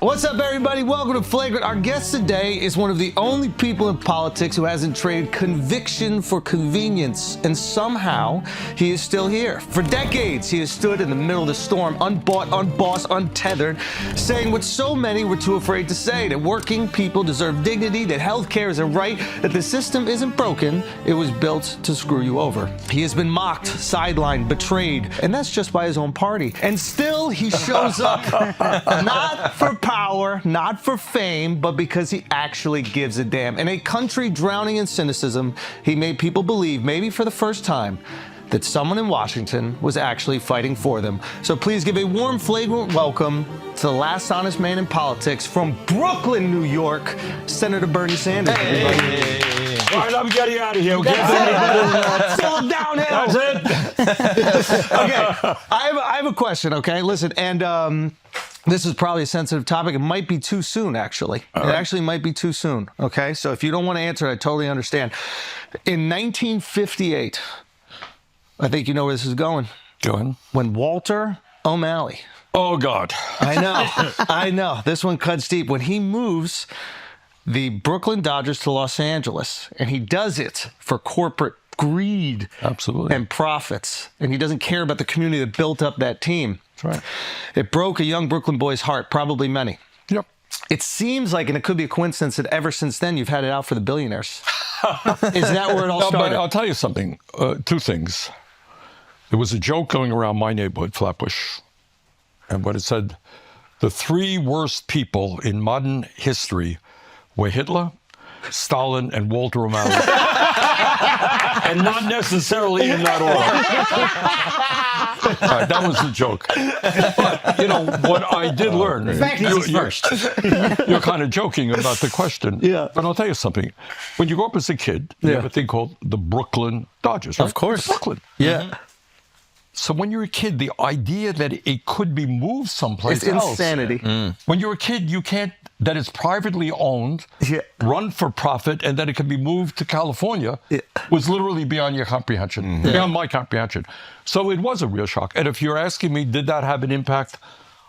What's up, everybody? Welcome to Flagrant. Our guest today is one of the only people in politics who hasn't traded conviction for convenience, and somehow he is still here. For decades, he has stood in the middle of the storm, unbought, unbossed, untethered, saying what so many were too afraid to say, that working people deserve dignity, that healthcare is a right, that the system isn't broken, it was built to screw you over. He has been mocked, sidelined, betrayed, and that's just by his own party. And still, he shows up, not for power, not for fame, but because he actually gives a damn. In a country drowning in cynicism, he made people believe, maybe for the first time, that someone in Washington was actually fighting for them. So please give a warm, flagrant welcome to the last honest man in politics from Brooklyn, New York, Senator Bernie Sanders. Hey. All right, I'm getting out of here. Okay? Still downhill. That's it. Okay, I have a question, okay? Listen, and this is probably a sensitive topic. It might be too soon, actually. It actually might be too soon, okay? So if you don't want to answer it, I totally understand. In 1958, I think you know where this is going. Go ahead. When Walter O'Malley. Oh, God. I know. This one cuts deep. When he moves the Brooklyn Dodgers to Los Angeles, and he does it for corporate greed and profits, and he doesn't care about the community that built up that team. That's right. It broke a young Brooklyn boy's heart, probably many. Yep. It seems like, and it could be a coincidence, that ever since then you've had it out for the billionaires. Is that where it all started? But I'll tell you something. Two things. There was a joke going around my neighborhood, Flatbush, and what it said, the three worst people in modern history were Hitler, Stalin, and Walter O'Malley. And not necessarily in that order. All right, that was the joke. But, you know, what I did learn... You're kind of joking about the question. Yeah. But I'll tell you something. When you grow up as a kid, you have a thing called the Brooklyn Dodgers, right? Of course. Brooklyn. Yeah. Mm-hmm. So when you're a kid, the idea that it could be moved someplace It's else... insanity. When you're a kid, you can't... That it's privately owned, run for profit, and that it can be moved to California was literally beyond your comprehension, beyond my comprehension. So it was a real shock. And if you're asking me, did that have an impact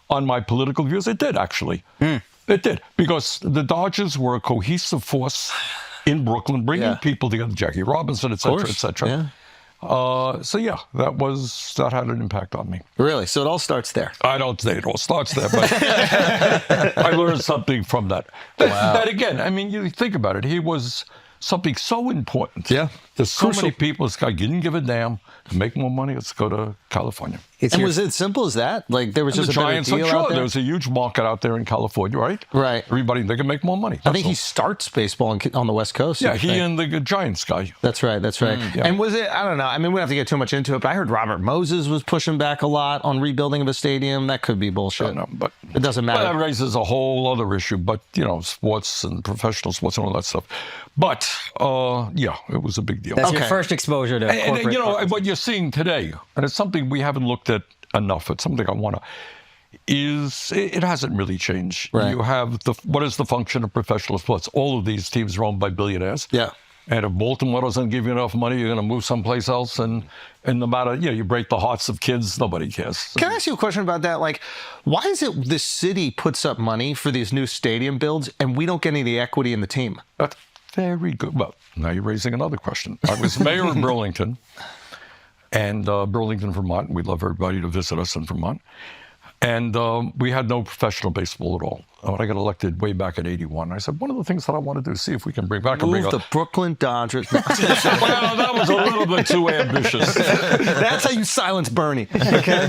on my political views? It did, actually. It did. Because the Dodgers were a cohesive force in Brooklyn, bringing people together, Jackie Robinson, et cetera, et cetera. Yeah. So yeah, that had an impact on me. Really? So it all starts there? I don't say it all starts there, but I learned something from that. That again, I mean, you think about it. He was something so important. Yeah. There's so many people. This guy didn't give a damn. To make more money, let's go to California. And was it simple as that? Like there was just a Giants, better deal out there? There was a huge market out there in California, right? Right. Everybody, they can make more money. I think he starts baseball on the West Coast. Yeah, he and the Giants guy. That's right. That's right. Yeah. And was it, I don't know, I mean, we don't have to get too much into it, but I heard Robert Moses was pushing back a lot on rebuilding of a stadium. That could be bullshit. I don't know, but it doesn't matter. Well, that raises a whole other issue, but, you know, sports and professional sports and all that stuff. But, yeah, it was a big deal. That's your first exposure to corporate. And, you know, what you're seeing today, and it's something we haven't looked at enough, it's something I want to, is it hasn't really changed. Right. You have what is the function of professional sports? All of these teams are owned by billionaires. Yeah. And if Baltimore doesn't give you enough money, you're going to move someplace else. And no matter, you know, you break the hearts of kids, nobody cares. Can I ask you a question about that? Like, why is it the city puts up money for these new stadium builds and we don't get any of the equity in the team? That's very good. Well, now you're raising another question. I was mayor of Burlington, and Burlington, Vermont. We'd love everybody to visit us in Vermont. And we had no professional baseball at all. When I got elected way back in '81, I said, one of the things that I want to do is see if we can bring back... Move the Brooklyn Dodgers. Well, that was a little bit too ambitious. That's how you silence Bernie. Okay.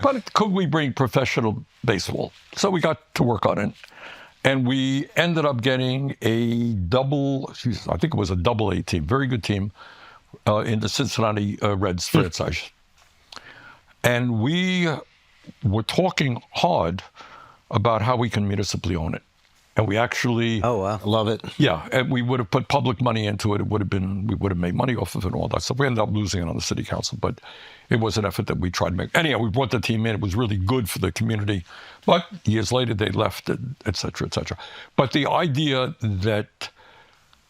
But could we bring professional baseball? So we got to work on it. And we ended up getting I think it was a double-A team, very good team, in the Cincinnati Reds franchise. And we were talking hard about how we can municipally own it. And we actually... Oh, wow. Love it. Yeah, and we would have put public money into it. We would have made money off of it and all that stuff. We ended up losing it on the city council, but it was an effort that we tried to make. Anyhow, we brought the team in. It was really good for the community. But years later, they left, et cetera, et cetera. But the idea that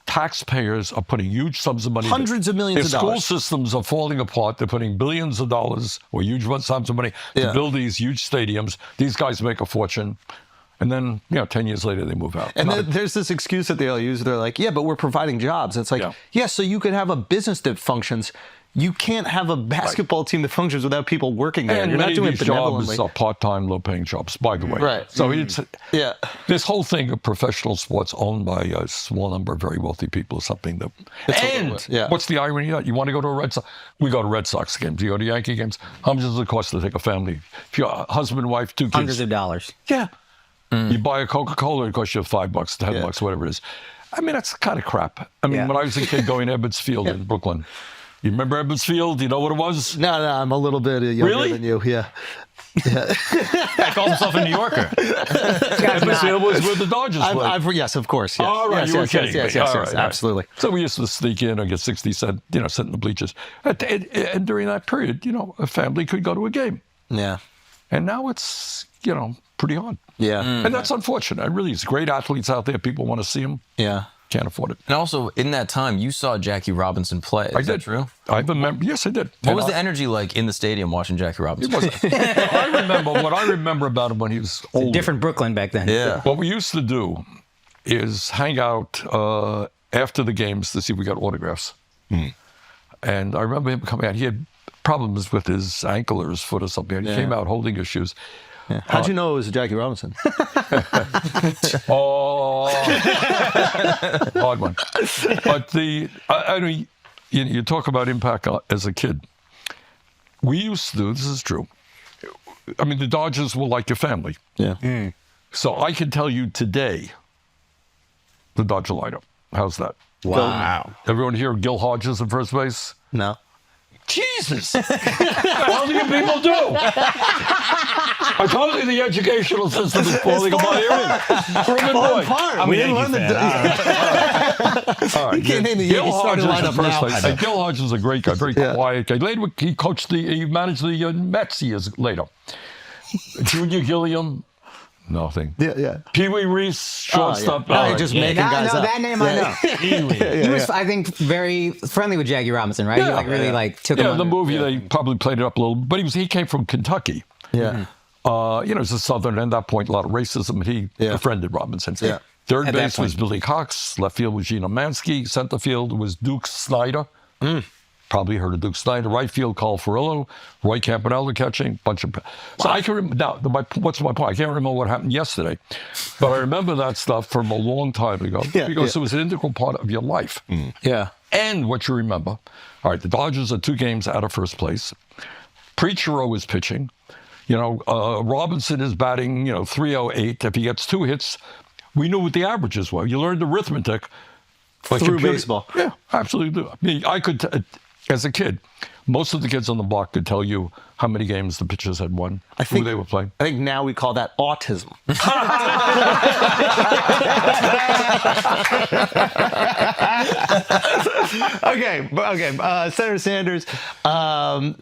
taxpayers are putting huge sums of money. Hundreds of millions of dollars. Their school systems are falling apart. They're putting billions of dollars or huge sums of money to build these huge stadiums. These guys make a fortune. And then, 10 years later, they move out. And then there's this excuse that they all use. They're like, yeah, but we're providing jobs. It's like, yeah, so you could have a business that functions. You can't have a basketball team that functions without people working there. And you're not doing it benevolently. jobs are part-time, low-paying jobs, by the way. Right. So it's yeah. This whole thing of professional sports owned by a small number of very wealthy people is something that. What's the irony of that? You want to go to a Red Sox? We go to Red Sox games. You go to Yankee games. How much does it cost to take a family? If you're a husband, wife, 2 kids. Hundreds of dollars. Yeah. You buy a Coca-Cola, it costs you $5, $10, whatever it is. I mean, that's kind of crap. I mean, when I was a kid going to Ebbets Field in Brooklyn. You remember Ebbets Field? You know what it was? No, I'm a little bit younger than you. Yeah. I called himself a New Yorker. Ebbets Field was where the Dodgers played. Yes, of course. Yes. All right, you were kidding me. Yes, absolutely. So we used to sneak in and get 60 cents, sit in the bleachers. And during that period, a family could go to a game. Yeah. And now it's, pretty hard. Yeah. And that's unfortunate. It really is. Great athletes out there. People want to see them. Yeah. Can't afford it. And also, in that time, you saw Jackie Robinson play. Is that true? I remember. Yes, I did. What was the energy like in the stadium watching Jackie Robinson? What I remember about him when he was older. Different Brooklyn back then. Yeah. What we used to do is hang out after the games to see if we got autographs. And I remember him coming out. He had problems with his ankle or his foot or something. And he came out holding his shoes. Yeah. How'd you know it was Jackie Robinson? Hard one. But I mean, you talk about impact as a kid. We used to do, this is true. I mean, the Dodgers were like your family. Yeah. So I can tell you today, the Dodger lineup. How's that? Wow. Everyone here, Gil Hodges in first base? No. Jesus! What do you people do? I told you the educational system is falling apart here. We didn't learn the. All right. You can't name the Yankee starting lineup now. Gil Hodges is a great guy, very quiet guy. Later, he managed the Mets years later. Junior Gilliam, nothing. Yeah. Pee Wee Reese, shortstop. No, just making guys up. That name I know. He was, I think, very friendly with Jackie Robinson, right? Yeah. He really took him Yeah, under. the movie, they probably played it up a little, but he came from Kentucky. Yeah. He's a Southern, and at that point, a lot of racism. He befriended Robinson. Yeah. Third base was Billy Cox. Left field was Gino Mansky. Center field was Duke Snyder. Probably heard of Duke Snyder. Right field, Carl Furillo. Roy Campanella catching. Bunch of. So I can remember. Now, what's my point? I can't remember what happened yesterday, but I remember that stuff from a long time ago because it was an integral part of your life. Yeah. And what you remember. All right, the Dodgers are 2 games out of first place. Preachero is pitching. Robinson is batting, 308. If he gets 2 hits, we knew what the averages were. You learned arithmetic. Through baseball. Yeah, absolutely. I mean, I could, as a kid, most of the kids on the block could tell you how many games the pitchers had won, who they were playing. I think now we call that autism. Okay. Senator Sanders,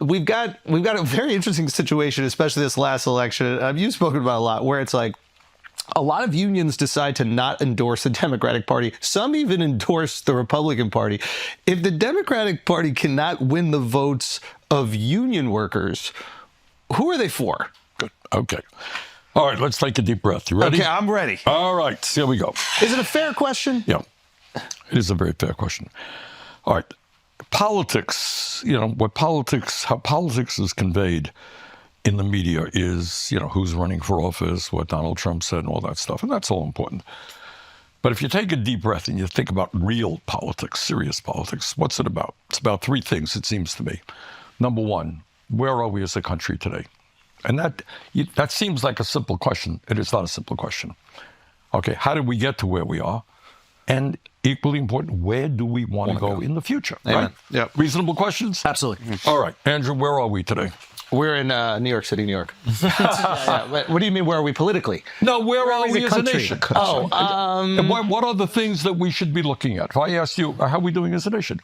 we've got a very interesting situation, especially this last election. You've spoken about a lot, where it's like, a lot of unions decide to not endorse the Democratic Party. Some even endorse the Republican Party. If the Democratic Party cannot win the votes of union workers, who are they for? Good. Okay. All right, let's take a deep breath. You ready? Okay, I'm ready. All right, here we go. Is it a fair question? Yeah, it is a very fair question. All right. Politics, how politics is conveyed in the media is, who's running for office, what Donald Trump said, and all that stuff. And that's all important. But if you take a deep breath and you think about real politics, serious politics, what's it about? It's about 3 things, it seems to me. Number 1, where are we as a country today? And that seems like a simple question. It is not a simple question. Okay, how did we get to where we are? And equally important, where do we want to go in the future? Amen. Right? Yep. Reasonable questions? Absolutely. All right, Andrew, where are we today? We're in New York City, New York. What do you mean, where are we politically? No, where are we as a nation? Oh, what are the things that we should be looking at? If I asked you, how are we doing as a nation?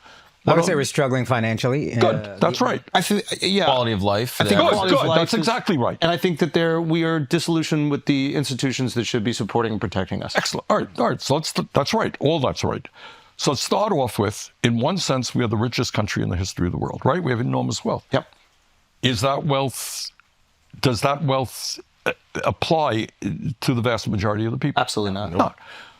I would say we're struggling financially. Good, that's right. I think, Quality of life. I think quality of Good, life that's exactly right. And I think that we are disillusioned with the institutions that should be supporting and protecting us. Excellent. All right. So that's right. All that's right. So let's start off with, in one sense, we are the richest country in the history of the world, right? We have enormous wealth. Yep. Does that wealth apply to the vast majority of the people. Absolutely not. No.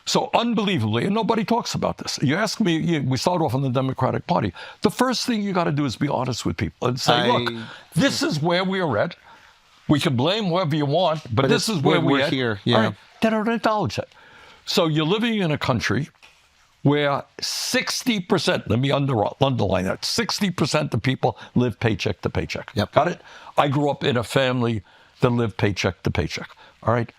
So unbelievably, and nobody talks about this. You ask me, we start off on the Democratic Party. The first thing you got to do is be honest with people and say, look, this is where we are at. We can blame whoever you want, but this is where we're at. Here. Yeah. All right. They don't acknowledge that. So you're living in a country where 60%, let me underline that, 60% of people live paycheck to paycheck. Yep. Got it? I grew up in a family that lived paycheck to paycheck. All right?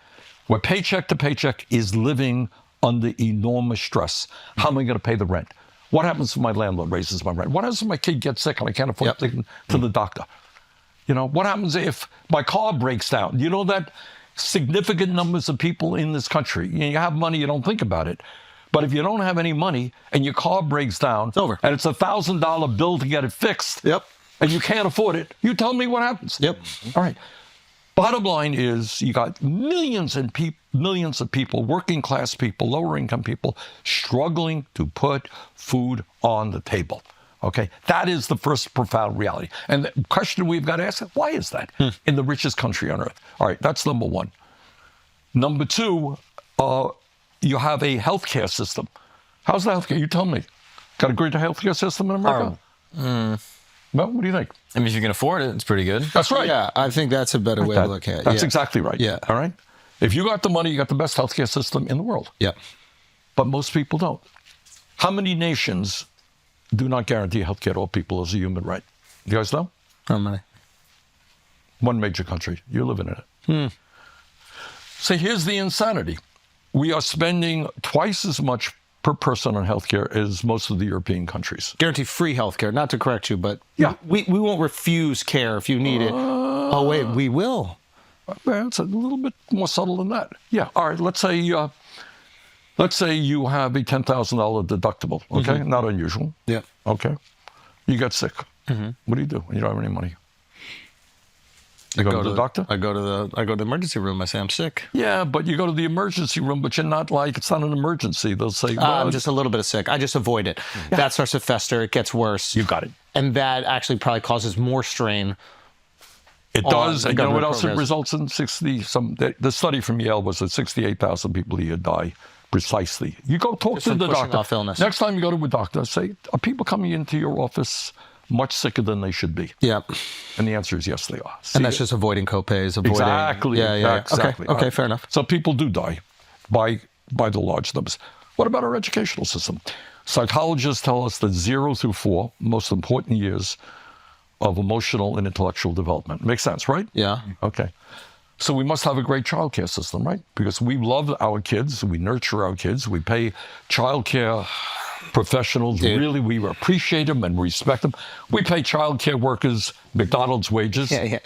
Where paycheck to paycheck is living under enormous stress. How am I going to pay the rent? What happens if my landlord raises my rent? What happens if my kid gets sick and I can't afford to take him to the doctor? You know, what happens if my car breaks down? You know that significant numbers of people in this country, you have money, you don't think about it. But if you don't have any money and your car breaks down, it's over. And it's $1,000 bill to get it fixed, and you can't afford it, you tell me what happens. All right. Bottom line is you got millions of people, working class people, lower income people, struggling to put food on the table. Okay, that is the first profound reality. And the question we've got to ask is, why is that in the richest country on earth? All right, that's number one. Number two, you have a healthcare system. How's the healthcare? You tell me. Got a great healthcare system in America? Well, what do you think? I mean, if you can afford it, it's pretty good. That's right. Yeah, I think that's a better way to look at it. That's exactly right. Yeah. All right? If you got the money, you got the best healthcare system in the world. Yeah. But most people don't. How many nations do not guarantee healthcare to all people as a human right? You guys know? How many? One major country. You're living in it. So here's the insanity. We are spending twice as much per person on healthcare as most of the European countries. Guarantee free healthcare, not to correct you, but yeah, we won't refuse care if you need it. Oh, wait, we will. Well, it's a little bit more subtle than that. Yeah, all right, let's say you have a $10,000 deductible, okay? Not unusual. Yeah. Okay. You get sick. What do you do when you don't have any money? You go to the doctor? I go to the emergency room. I say I'm sick. Yeah, but you go to the emergency room, but you're not like, it's not an emergency. They'll say, well, I'm just a little bit sick. I just avoid it. Yeah. That starts to fester. It gets worse. You got it. And that actually probably causes more strain. It does. And you know what else programs. it results in? The study from Yale was that 68,000 people a year die precisely. You go talk Just to from the pushing doctor. off illness. Next time you go to a doctor, say, are people coming into your office much sicker than they should be? Yeah. And the answer is yes, they are. And that's just avoiding copays. Exactly. Yeah. Exactly. Okay, fair enough. So people do die by the large numbers. What about our educational system? Psychologists tell us that 0 through 4, most important years of emotional and intellectual development. Makes sense, right? Yeah. Okay. So we must have a great child care system, right? Because we love our kids, we nurture our kids, we pay child care professionals. Dude. Really, we appreciate them and respect them. We pay child care workers McDonald's wages. Yeah.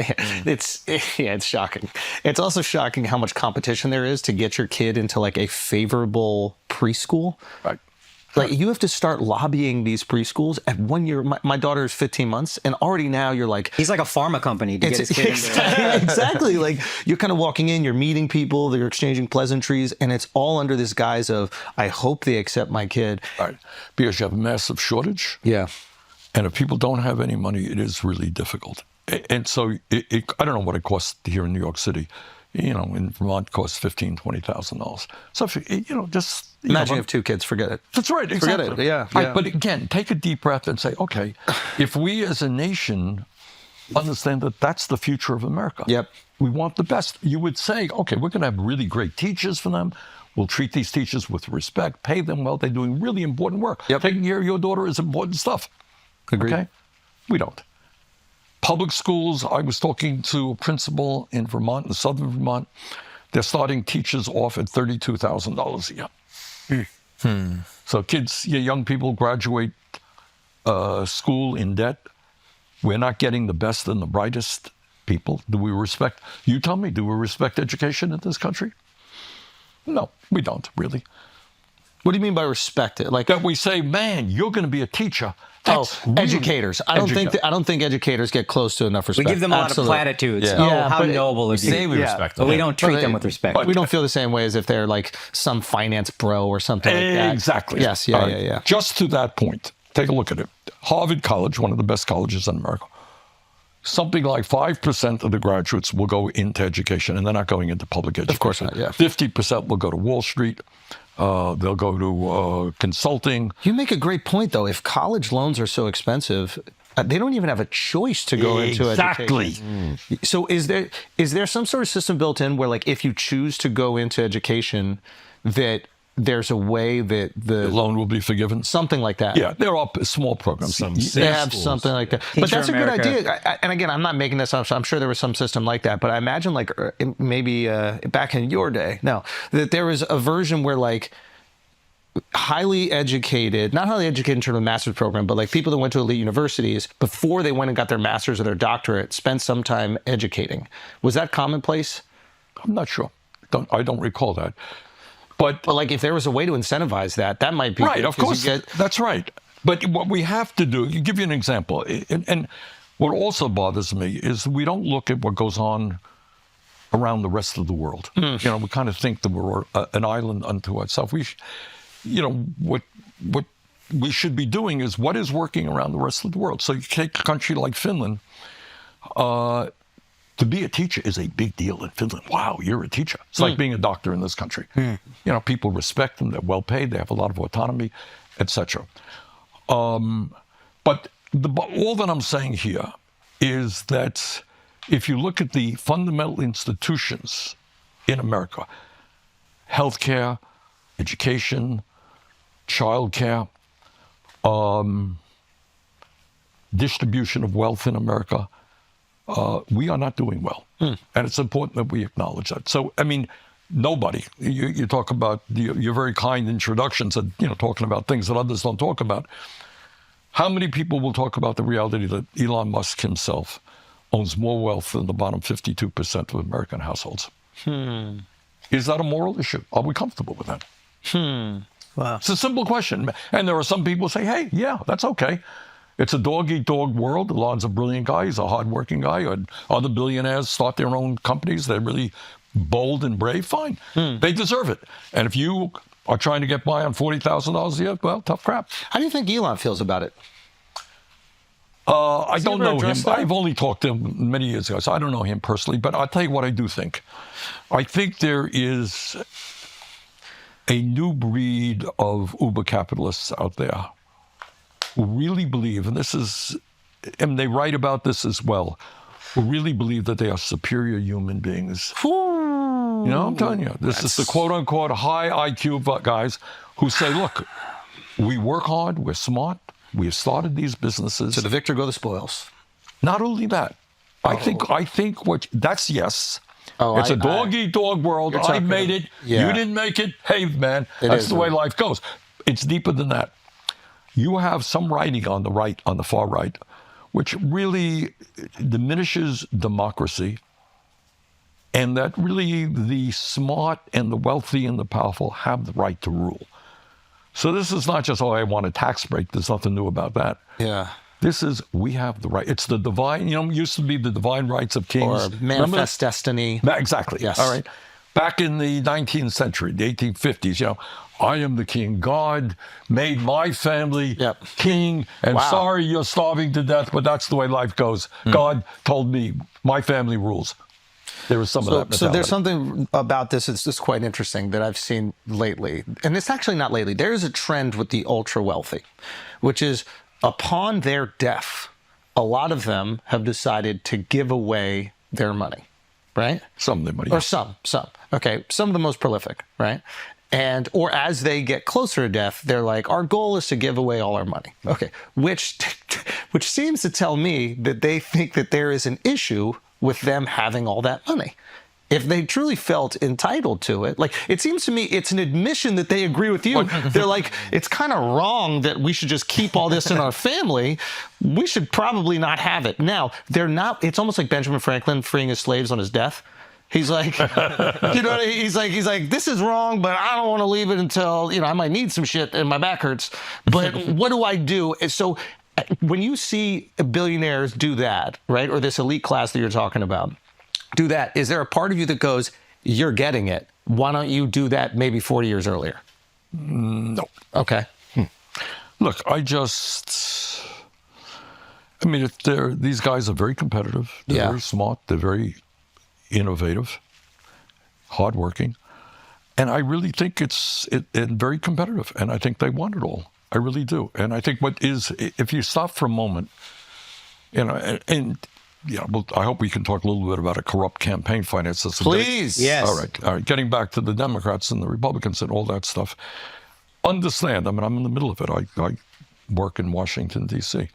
It's shocking. It's also shocking how much competition there is to get your kid into like a favorable preschool. Right. Like you have to start lobbying these preschools at 1 year. My daughter is 15 months, and already now you're like, he's like a pharma company to get his kid into. Exactly. Like you're kind of walking in, you're meeting people, you're exchanging pleasantries, and it's all under this guise of, I hope they accept my kid. Right. Because you have a massive shortage. Yeah. And if people don't have any money, it is really difficult. And so I don't know what it costs here in New York City. You know, in Vermont, it costs $15,000, $20,000. So, if, you know, just... Imagine you have 2 kids, forget it. That's right, exactly. Forget it, yeah. Right, but again, take a deep breath and say, okay, if we as a nation understand that that's the future of America. Yep. We want the best. You would say, okay, we're going to have really great teachers for them. We'll treat these teachers with respect, pay them well. They're doing really important work. Yep. Taking care of your daughter is important stuff. Agreed. Okay? We don't. Public schools, I was talking to a principal in Vermont, in southern Vermont. They're starting teachers off at $32,000 a year. So kids, young people graduate school in debt. We're not getting the best and the brightest people. Do we respect, you tell me, do we respect education in this country? No, we don't really. What do you mean by respect it? Like that we say, man, you're going to be a teacher. That's really educators. I don't think educators get close to enough respect. We give them a lot of platitudes. Yeah. Oh, how noble of you. Say we respect them. But we don't treat them with respect. But we don't feel the same way as if they're like some finance bro or something like that. Exactly. Yes, yeah. Just to that point, take a look at it. Harvard College, one of the best colleges in America, something like 5% of the graduates will go into education, and they're not going into public education. Of course not, yeah. 50% will go to Wall Street. They'll go to consulting. You make a great point, though. If college loans are so expensive, they don't even have a choice to go into education. So is there some sort of system built in where, like, if you choose to go into education, that there's a way that the loan will be forgiven? Something like that. Yeah, there are small programs. They have something like that. But that's a good idea. And again, I'm not making this up. I'm sure there was some system like that. But I imagine, like, maybe back in your day, that there was a version where, like, highly educated, not highly educated in terms of a master's program, but like people that went to elite universities before they went and got their master's or their doctorate spent some time educating. Was that commonplace? I'm not sure. I don't recall that. But like, if there was a way to incentivize that, that might be right. Of course, that's right. But what we have to do, give you an example, and what also bothers me is we don't look at what goes on around the rest of the world. You know, we kind of think that we're an island unto ourselves. What we should be doing is what is working around the rest of the world. So you take a country like Finland. To be a teacher is a big deal in Finland. Wow, you're a teacher. It's like being a doctor in this country. You know, people respect them. They're well paid. They have a lot of autonomy, etc. But all that I'm saying here is that if you look at the fundamental institutions in America, healthcare, education, childcare, distribution of wealth in America, we are not doing well. And it's important that we acknowledge that. So, I mean, nobody, you talk about your very kind introductions and, talking about things that others don't talk about. How many people will talk about the reality that Elon Musk himself owns more wealth than the bottom 52% of American households? Is that a moral issue? Are we comfortable with that? Wow. It's a simple question. And there are some people who say, hey, yeah, that's okay. It's a dog-eat-dog world. Elon's a brilliant guy. He's a hardworking guy. And other billionaires start their own companies. They're really bold and brave. Fine. They deserve it. And if you are trying to get by on $40,000 a year, well, tough crap. How do you think Elon feels about it? I don't know him. I've only talked to him many years ago, so I don't know him personally. But I'll tell you what I do think. I think there is a new breed of uber capitalists out there who really believe, and they write about this as well, who really believe that they are superior human beings. I'm telling you, this is the quote-unquote high IQ guys who say, look, we work hard, we're smart, we have started these businesses. To the victor go the spoils. Not only that, I think that's yes. It's a dog-eat-dog world. I made it. Yeah. You didn't make it. Hey, man, that's the way life goes. It's deeper than that. You have some writing on the far right, which really diminishes democracy, and that really the smart and the wealthy and the powerful have the right to rule. So this is not just, I want a tax break. There's nothing new about that. Yeah. This is, we have the right. It's the divine, used to be the divine rights of kings. Or manifest destiny. Exactly. Yes. All right. Back in the 19th century, the 1850s, I am the king. God made my family king, and sorry you're starving to death, but that's the way life goes. God told me my family rules. There was some of that mentality. So there's something about this that's just quite interesting that I've seen lately. And it's actually not lately. There is a trend with the ultra wealthy, which is upon their death, a lot of them have decided to give away their money, right? Some of their money. Or some. Okay, some of the most prolific, right? Or as they get closer to death, they're like, our goal is to give away all our money. Okay, which seems to tell me that they think that there is an issue with them having all that money. If they truly felt entitled to it, like, it seems to me it's an admission that they agree with you. They're like, it's kind of wrong that we should just keep all this in our family. We should probably not have it. Now, they're not, it's almost like Benjamin Franklin freeing his slaves on his death. He's like, he's like, this is wrong, but I don't want to leave it until, I might need some shit and my back hurts. But what do I do? And so when you see billionaires do that, right, or this elite class that you're talking about, do that, is there a part of you that goes, you're getting it. Why don't you do that maybe 40 years earlier? No. Okay. Look, I mean, these guys are very competitive. They're very smart. They're very innovative, hardworking. And I really think it's very competitive. And I think they want it all. I really do. And I think if you stop for a moment, well, I hope we can talk a little bit about a corrupt campaign finance system. Please. Yes. All right. Getting back to the Democrats and the Republicans and all that stuff. Understand, I mean, I'm in the middle of it. I work in Washington, D.C.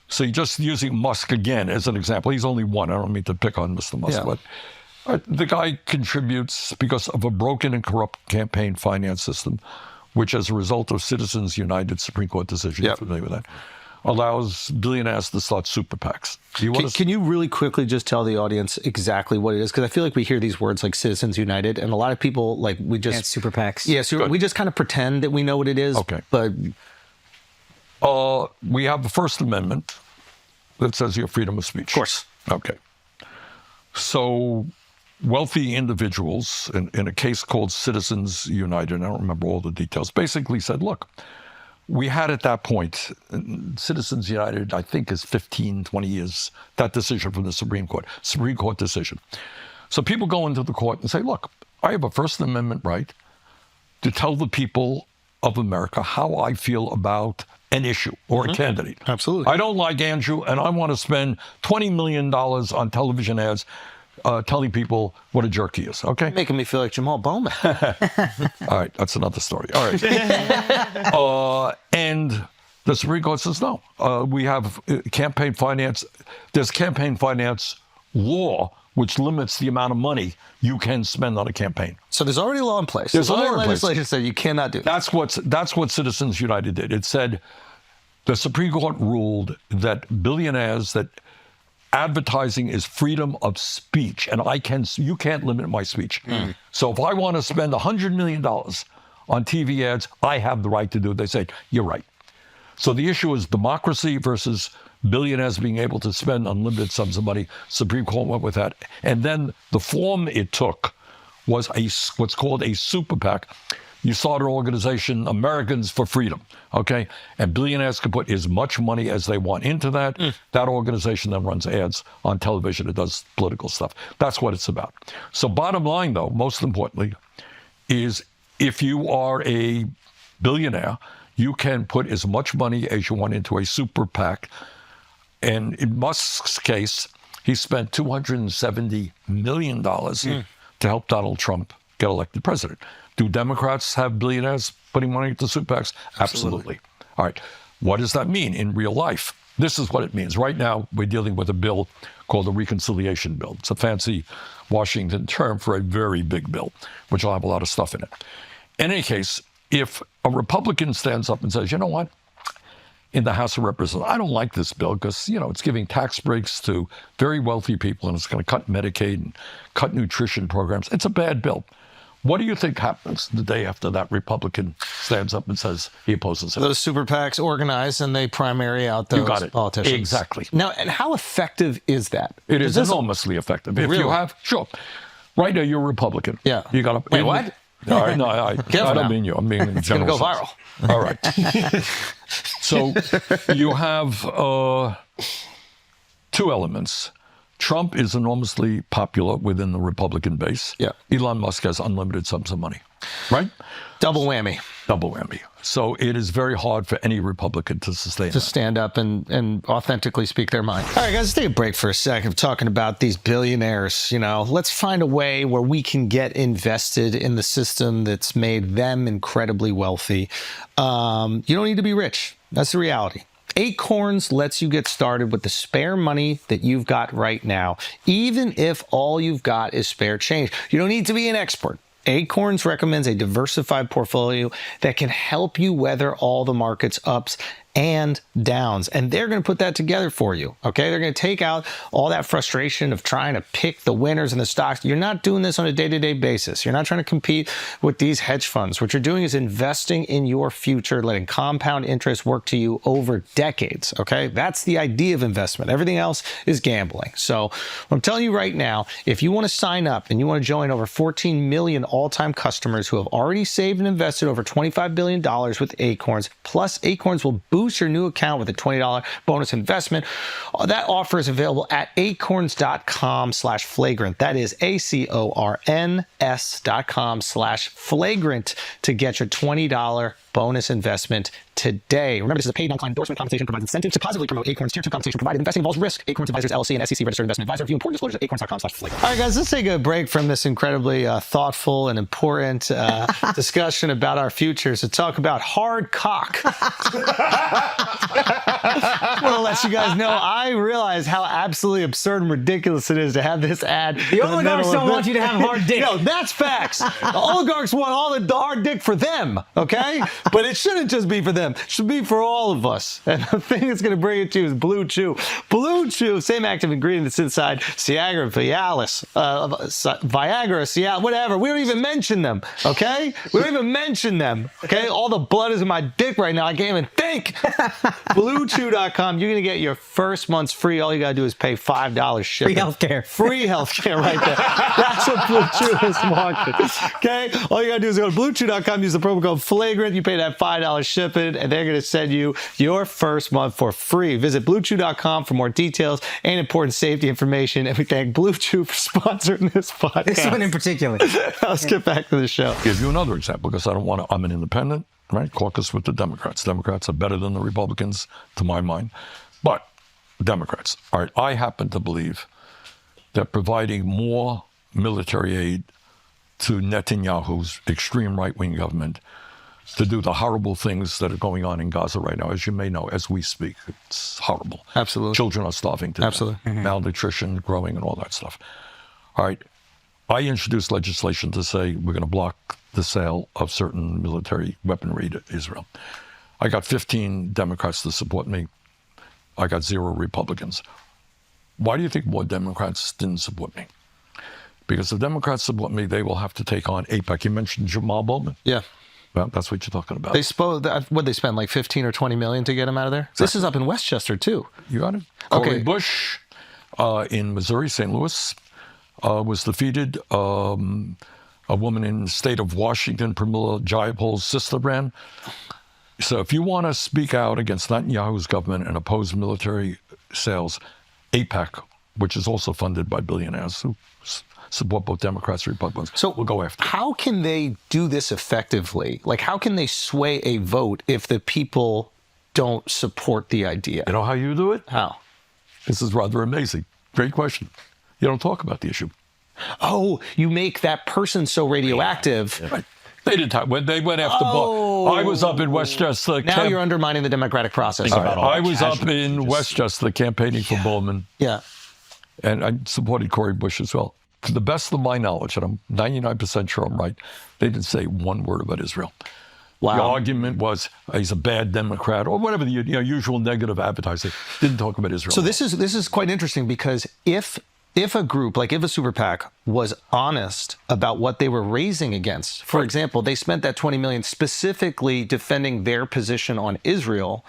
So you're just using Musk again as an example. He's only one. I don't mean to pick on Mr. Musk, but the guy contributes because of a broken and corrupt campaign finance system, which as a result of Citizens United Supreme Court decision, you're familiar with that, allows billionaires to start super PACs. Can you really quickly just tell the audience exactly what it is? Because I feel like we hear these words like Citizens United, and a lot of people, like, we just... And super PACs. Yeah, so we just kind of pretend that we know what it is. Okay. But... we have the First Amendment that says you have freedom of speech. Of course. Okay. So wealthy individuals, in a case called Citizens United, I don't remember all the details, basically said, look, we had at that point, Citizens United, I think, is 15, 20 years, that decision from the Supreme Court decision. So people go into the court and say, look, I have a First Amendment right to tell the people of America how I feel about an issue or a candidate. Absolutely. I don't like Andrew, and I want to spend $20 million on television ads telling people what a jerk he is, okay? Making me feel like Jamal Bowman. All right, that's another story. All right. And the Supreme Court says no. We have campaign finance. There's campaign finance law which limits the amount of money you can spend on a campaign. So there's already a law in place. There's a law in place. Legislation said you cannot do that. That's what Citizens United did. It said the Supreme Court ruled that billionaires, that advertising is freedom of speech, and you can't limit my speech. So if I want to spend $100 million on TV ads, I have the right to do it. They say, you're right. So the issue is democracy versus billionaires being able to spend unlimited sums of money. Supreme Court went with that. And then the form it took was what's called a super PAC. You start an organization, Americans for Freedom, okay? And billionaires can put as much money as they want into that. That organization then runs ads on television. It does political stuff. That's what it's about. So bottom line, though, most importantly, is if you are a billionaire, you can put as much money as you want into a super PAC. And in Musk's case, he spent $270 million to help Donald Trump get elected president. Do Democrats have billionaires putting money into super PACs? Absolutely. All right. What does that mean in real life? This is what it means. Right now, we're dealing with a bill called the Reconciliation Bill. It's a fancy Washington term for a very big bill, which will have a lot of stuff in it. In any case, if a Republican stands up and says, you know what, in the House of Representatives, I don't like this bill because, it's giving tax breaks to very wealthy people and it's going to cut Medicaid and cut nutrition programs. It's a bad bill. What do you think happens the day after that Republican stands up and says he opposes it? Those super PACs organize and they primary out those politicians. Exactly. Now, and how effective is that? It is enormously effective. If you have, right now you're a Republican. Yeah. You got to. Wait, what? All right, no, I don't mean you. I mean in general. It's going to go viral. All right. So you have two elements. Trump is enormously popular within the Republican base. Yeah. Elon Musk has unlimited sums of money, right? Double whammy. Double whammy. So it is very hard for any Republican to sustain to stand up and authentically speak their mind. All right, guys, let's take a break for a second talking about these billionaires. Let's find a way where we can get invested in the system that's made them incredibly wealthy. You don't need to be rich. That's the reality. Acorns lets you get started with the spare money that you've got right now, even if all you've got is spare change. You don't need to be an expert. Acorns recommends a diversified portfolio that can help you weather all the market's ups and downs. And they're going to put that together for you, okay? They're going to take out all that frustration of trying to pick the winners in the stocks. You're not doing this on a day-to-day basis. You're not trying to compete with these hedge funds. What you're doing is investing in your future, letting compound interest work to you over decades, okay? That's the idea of investment. Everything else is gambling. So I'm telling you right now, if you want to sign up and you want to join over 14 million all-time customers who have already saved and invested over $25 billion with Acorns, plus Acorns will boost boost your new account with a $20 bonus investment. That offer is available at acorns.com/flagrant. That is acorns.com/flagrant to get your $20 bonus investment today. Remember, this is a paid non-client endorsement. Compensation provides incentives to positively promote Acorns Tier 2 compensation provided. Investing involves risk. Acorns Advisors LLC and SEC registered investment advisor. View important disclosures at acorns.com/flagrant. All right, guys, let's take a break from this incredibly thoughtful and important discussion about our futures to talk about hard cock. I want to let you guys know, I realize how absolutely absurd and ridiculous it is to have this ad. The oligarchs don't want you to have hard dick. No, that's facts. The oligarchs want all the hard dick for them, okay? But it shouldn't just be for them. It should be for all of us. And the thing that's going to bring it to you is Blue Chew. Blue Chew, same active ingredient that's inside Viagra, Cialis, whatever. We don't even mention them, okay? We don't even mention them, okay? All the blood is in my dick right now. I can't even think. BlueChew.com. You're going to get your first month's free. All you got to do is pay $5 shipping. Free healthcare. Free healthcare right there. That's what Blue Chew is marketing. Okay? All you got to do is go to BlueChew.com, use the promo code FLAGRANT. You pay that $5 shipping, and they're going to send you your first month for free. Visit BlueChew.com for more details and important safety information. And we thank Blue Chew for sponsoring this podcast. This one in particular. Let's get back to the show. Give you another example because I don't want to. I'm an independent, right? Caucus with the Democrats. Democrats are better than the Republicans, to my mind. But Democrats. All right, I happen to believe that providing more military aid to Netanyahu's extreme right-wing government to do the horrible things that are going on in Gaza right now, as you may know, as we speak, it's horrible. Absolutely. Children are starving to death. Absolutely. Malnutrition, growing, and all that stuff. All right. I introduced legislation to say we're going to block the sale of certain military weaponry to Israel. I got 15 Democrats to support me. I got 0 Republicans. Why do you think more Democrats didn't support me? Because if Democrats support me, they will have to take on AIPAC. You mentioned Jamal Bowman. Yeah. Well, that's what you're talking about. They what they spend, like 15 or 20 million to get him out of there? Exactly. This is up in Westchester, too. You got it. Okay. Cori Bush in Missouri, St. Louis, was defeated. A woman in the state of Washington, Pramila Jayapal's sister ran. So if you want to speak out against Netanyahu's government and oppose military sales, AIPAC, which is also funded by billionaires who support both Democrats and Republicans, so we'll go after. How can they do this effectively? Like, how can they sway a vote if the people don't support the idea? You know how you do it? How? This is rather amazing. Great question. You don't talk about the issue. Oh, you make that person so radioactive. Yeah. Right. They didn't talk. When they went after I was up in Westchester. Now you're undermining the democratic process. I was up in Westchester campaigning for Bowman. Yeah. And I supported Cori Bush as well. To the best of my knowledge, and I'm 99% sure I'm right, they didn't say one word about Israel. Wow. The argument was he's a bad Democrat or whatever the usual negative advertising. Didn't talk about Israel. So this is quite interesting because if a group, like if a super PAC was honest about what they were raising against, for example, they spent that $20 million specifically defending their position on Israel,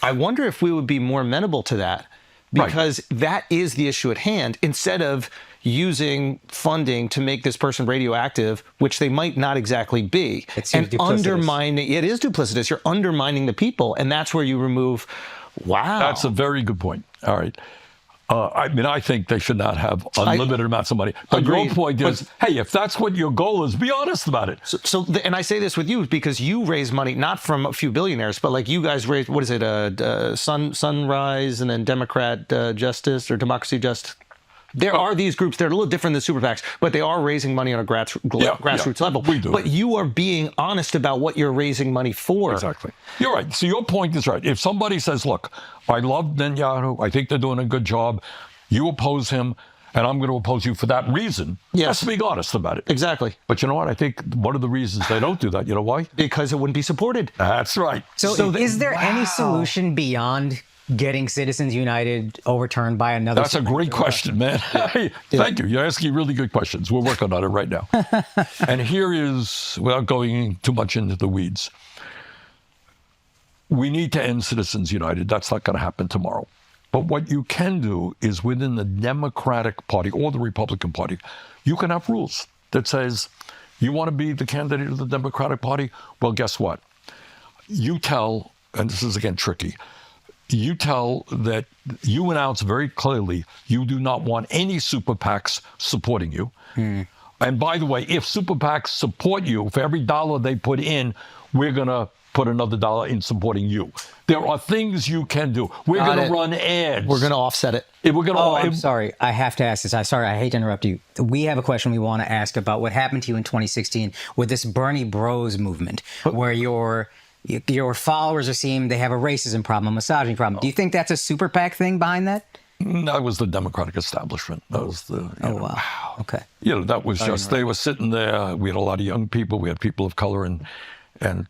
I wonder if we would be more amenable to that because that is the issue at hand instead of using funding to make this person radioactive, which they might not exactly be, and undermining. It is duplicitous. You're undermining the people, and that's where you remove. Wow, that's a very good point. All right. I think they should not have unlimited amounts of money. But your point is, hey, if that's what your goal is, be honest about it. And I say this with you because you raise money not from a few billionaires, but like you guys raise, what is it, Sunrise and then Democrat Justice or Democracy Just. There are these groups that are a little different than super PACs, but they are raising money on a grassroots level. We do. But you are being honest about what you're raising money for. Exactly. You're right. So your point is right. If somebody says, look, I love Netanyahu, I think they're doing a good job, you oppose him, and I'm going to oppose you for that reason, let's be honest about it. Exactly. But you know what? I think one of the reasons they don't do that, you know why? Because it wouldn't be supported. That's right. So is there any solution beyond getting Citizens United overturned by another? That's a great question, man. Thank you. You're asking really good questions. We're working on it right now. And here is, without going too much into the weeds, we need to end Citizens United. That's not going to happen tomorrow. But what you can do is within the Democratic Party or the Republican Party, you can have rules that says, you want to be the candidate of the Democratic Party? Well, guess what? You tell and this is again tricky, you announce very clearly you do not want any super PACs supporting you. And by the way, if super PACs support you, for every dollar they put in, we're going to put another dollar in supporting you. There are things you can do. We're going to run ads. We're going to offset it. I'm sorry. I have to ask this. I hate to interrupt you. We have a question we want to ask about what happened to you in 2016 with this Bernie Bros movement, where your followers are seeing they have a racism problem, a misogyny problem. Do you think that's a super PAC thing behind that? That was the Democratic establishment. That was the. Wow. Okay. That was just, they were sitting there. We had a lot of young people. We had people of color, and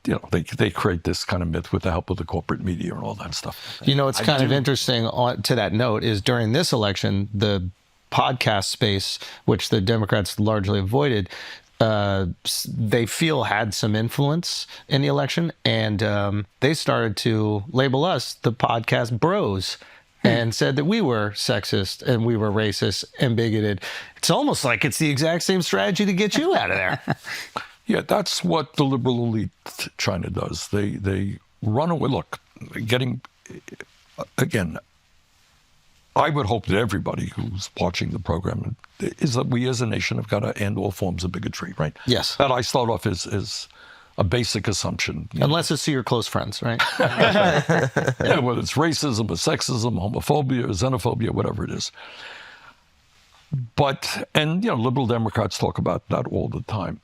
they create this kind of myth with the help of the corporate media and all that stuff. It's kind of interesting to that note is during this election, the podcast space, which the Democrats largely avoided, they feel had some influence in the election, and they started to label us the podcast bros and said that we were sexist and we were racist and bigoted. It's almost like it's the exact same strategy to get you out of there. Yeah, that's what the liberal elite China does. They run away. Look, again, I would hope that everybody who's watching the program is that we as a nation have got to end all forms of bigotry, right? Yes. That I start off as a basic assumption. Unless it's to your close friends, right? Yeah, whether it's racism or sexism, homophobia, or xenophobia, whatever it is. And liberal Democrats talk about that all the time.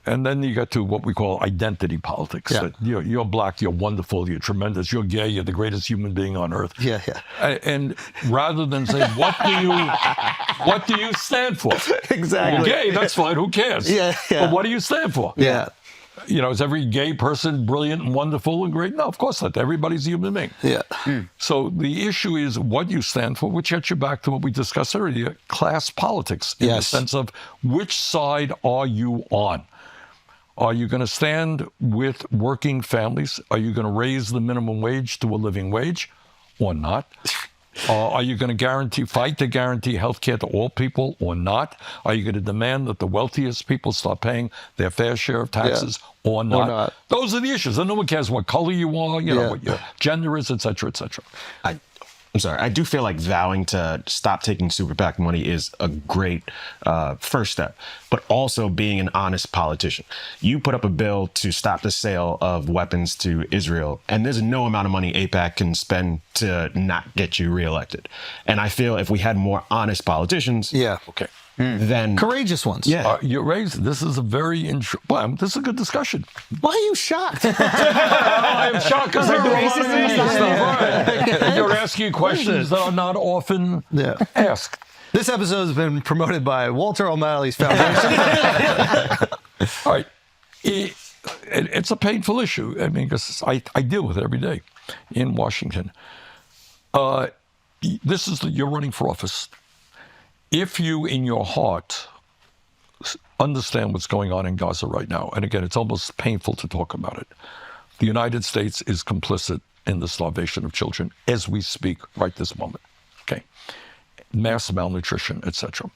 And then you get to what we call identity politics. Yeah. That you're black, you're wonderful, you're tremendous, you're gay, you're the greatest human being on earth. Yeah. And rather than say, what do you stand for? Exactly. You're gay, that's fine, who cares? Yeah. But what do you stand for? Yeah. Is every gay person brilliant and wonderful and great? No, of course not. Everybody's a human being. Yeah. So the issue is what you stand for, which gets you back to what we discussed earlier, class politics, in the sense of which side are you on? Are you going to stand with working families? Are you going to raise the minimum wage to a living wage or not? Are you going to fight to guarantee health care to all people or not? Are you going to demand that the wealthiest people start paying their fair share of taxes or not? Those are the issues. And no one cares what color you are, what your gender is, et cetera, et cetera. I'm sorry. I do feel like vowing to stop taking super PAC money is a great first step, but also being an honest politician. You put up a bill to stop the sale of weapons to Israel, and there's no amount of money AIPAC can spend to not get you reelected. And I feel if we had more honest politicians, then courageous ones. Yeah, you raised. This is a very this is a good discussion. Why are you shocked? I am shocked because I do a lot of stuff. And you're asking questions that are not often asked. This episode has been promoted by Walter O'Malley's Foundation. All right, it's a painful issue. I mean, because I deal with it every day in Washington. You're running for office. If you, in your heart, understand what's going on in Gaza right now, and again, it's almost painful to talk about it, the United States is complicit in the starvation of children as we speak right this moment, okay? Mass malnutrition, etc.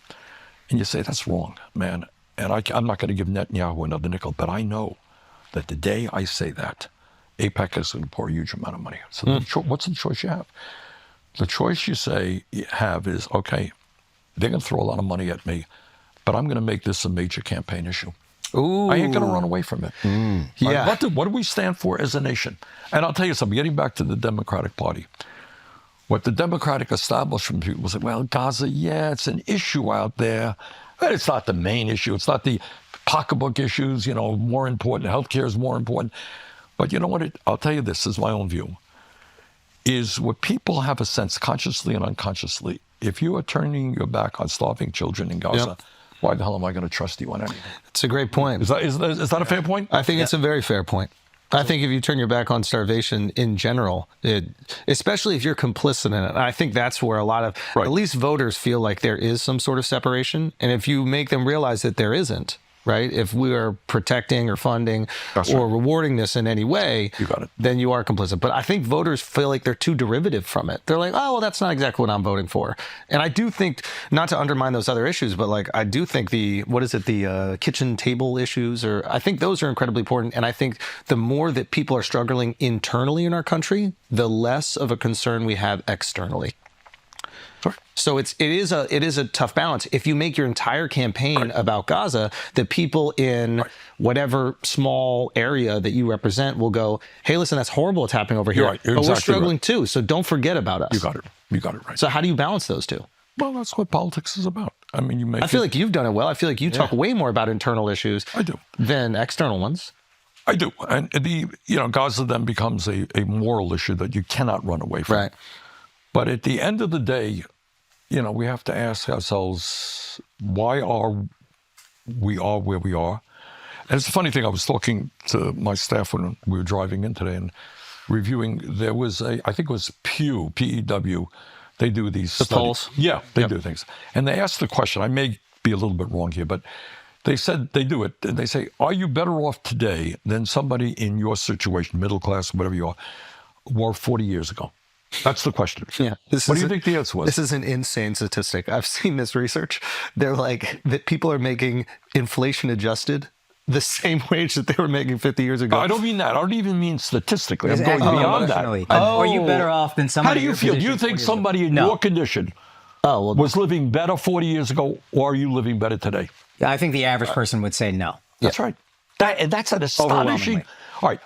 And you say, that's wrong, man. And I'm not going to give Netanyahu another nickel, but I know that the day I say that, AIPAC is going to pour a huge amount of money. So what's the choice you have? The choice you have is, okay, they're going to throw a lot of money at me, but I'm going to make this a major campaign issue. Ooh. I ain't going to run away from it. Yeah. What do we stand for as a nation? And I'll tell you something, getting back to the Democratic Party, what the Democratic establishment people say, well, Gaza, it's an issue out there, but it's not the main issue. It's not the pocketbook issues, more important. Healthcare is more important. But you know what? I'll tell you this is my own view, is what people have a sense, consciously and unconsciously, if you are turning your back on starving children in Gaza, why the hell am I going to trust you on anything? It's a great point. Is that a fair point? I think it's a very fair point. I think if you turn your back on starvation in general, especially if you're complicit in it, I think that's where a lot of, at least voters feel like there is some sort of separation. And if you make them realize that there isn't, right? If we are protecting or funding That's or right. rewarding this in any way, You got it. then you are complicit. But I think voters feel like they're too derivative from it. They're like, oh, well, that's not exactly what I'm voting for. And I do think, not to undermine those other issues, but like I do think the kitchen table issues, or I think those are incredibly important. And I think the more that people are struggling internally in our country, the less of a concern we have externally. Sure. So it is a tough balance. If you make your entire campaign about Gaza, the people in whatever small area that you represent will go, hey, listen, that's horrible what's happening over here. You're right. You're but we're exactly struggling right. too. So don't forget about us. You got it. You got it right. So how do you balance those two? Well, that's what politics is about. I mean, you make. I feel like you've done it well. I feel like you talk way more about internal issues I do. than external ones. I do. And Gaza then becomes a moral issue that you cannot run away from. Right. But at the end of the day, we have to ask ourselves, why are we where we are? And it's a funny thing. I was talking to my staff when we were driving in today and reviewing. There was I think it was Pew, P-E-W. They do these studies. polls? Yeah, they do things. And they asked the question, I may be a little bit wrong here, but they said they do it. And they say, are you better off today than somebody in your situation, middle class, whatever you are, were 40 years ago? That's the question. Yeah. What do you think the answer was? This is an insane statistic. I've seen this research. They're like that people are making inflation adjusted the same wage that they were making 50 years ago. I don't mean that. I don't even mean statistically. I'm It's going actually beyond that. emotionally. Are you better off than somebody? How do in you your feel? Do position you think 40 years ago? somebody in No. your condition was living better 40 years ago, or are you living better today? Yeah, I think the average person would say no. That's right. And that's an astonishing. All right.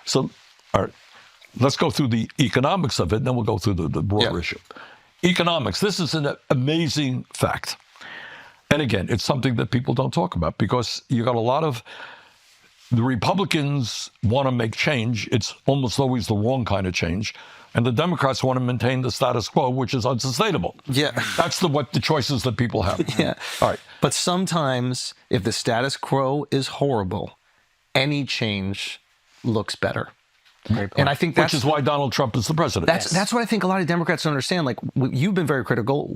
Let's go through the economics of it, and then we'll go through the broader issue. Economics. This is an amazing fact. And again, it's something that people don't talk about because you got a lot of the Republicans want to make change. It's almost always the wrong kind of change. And the Democrats want to maintain the status quo, which is unsustainable. Yeah. That's what the choices that people have. Yeah. All right. But sometimes if the status quo is horrible, any change looks better. And I think that's Which is why Donald Trump is the president. That's what I think a lot of Democrats don't understand. Like, you've been very critical.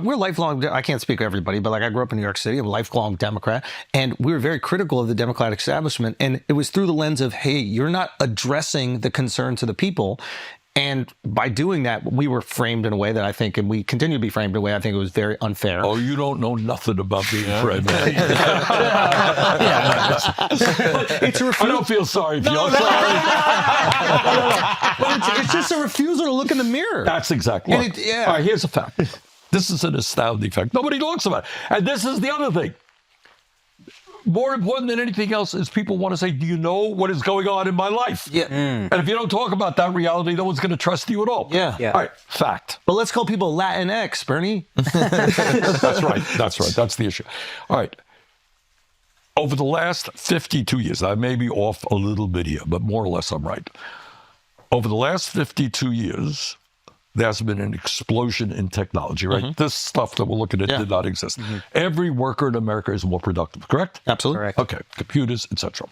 We're lifelong, I can't speak for everybody, but like I grew up in New York City, I'm a lifelong Democrat, and we were very critical of the Democratic establishment. And it was through the lens of, hey, you're not addressing the concerns of the people. And by doing that, we were framed in a way that I think, and we continue to be framed in a way I think it was very unfair. Oh, you don't know nothing about being framed. It's a I don't feel sorry for you. I'm sorry. But it's just a refusal to look in the mirror. That's exactly And right. it- yeah. All right, here's a fact. This is an astounding fact. Nobody talks about it. And this is the other thing. More important than anything else is people want to say, do you know what is going on in my life? Yeah. And if you don't talk about that reality, no one's going to trust you at all. Yeah. Yeah. All right, fact. But let's call people Latinx, Bernie. That's right. That's right. That's the issue. All right. Over the last 52 years, I may be off a little bit here, but more or less I'm right. Over the last 52 years, there's been an explosion in technology, right? Mm-hmm. This stuff that we're looking at did not exist. Every worker in America is more productive, correct? Absolutely. Correct. Okay, computers, etc.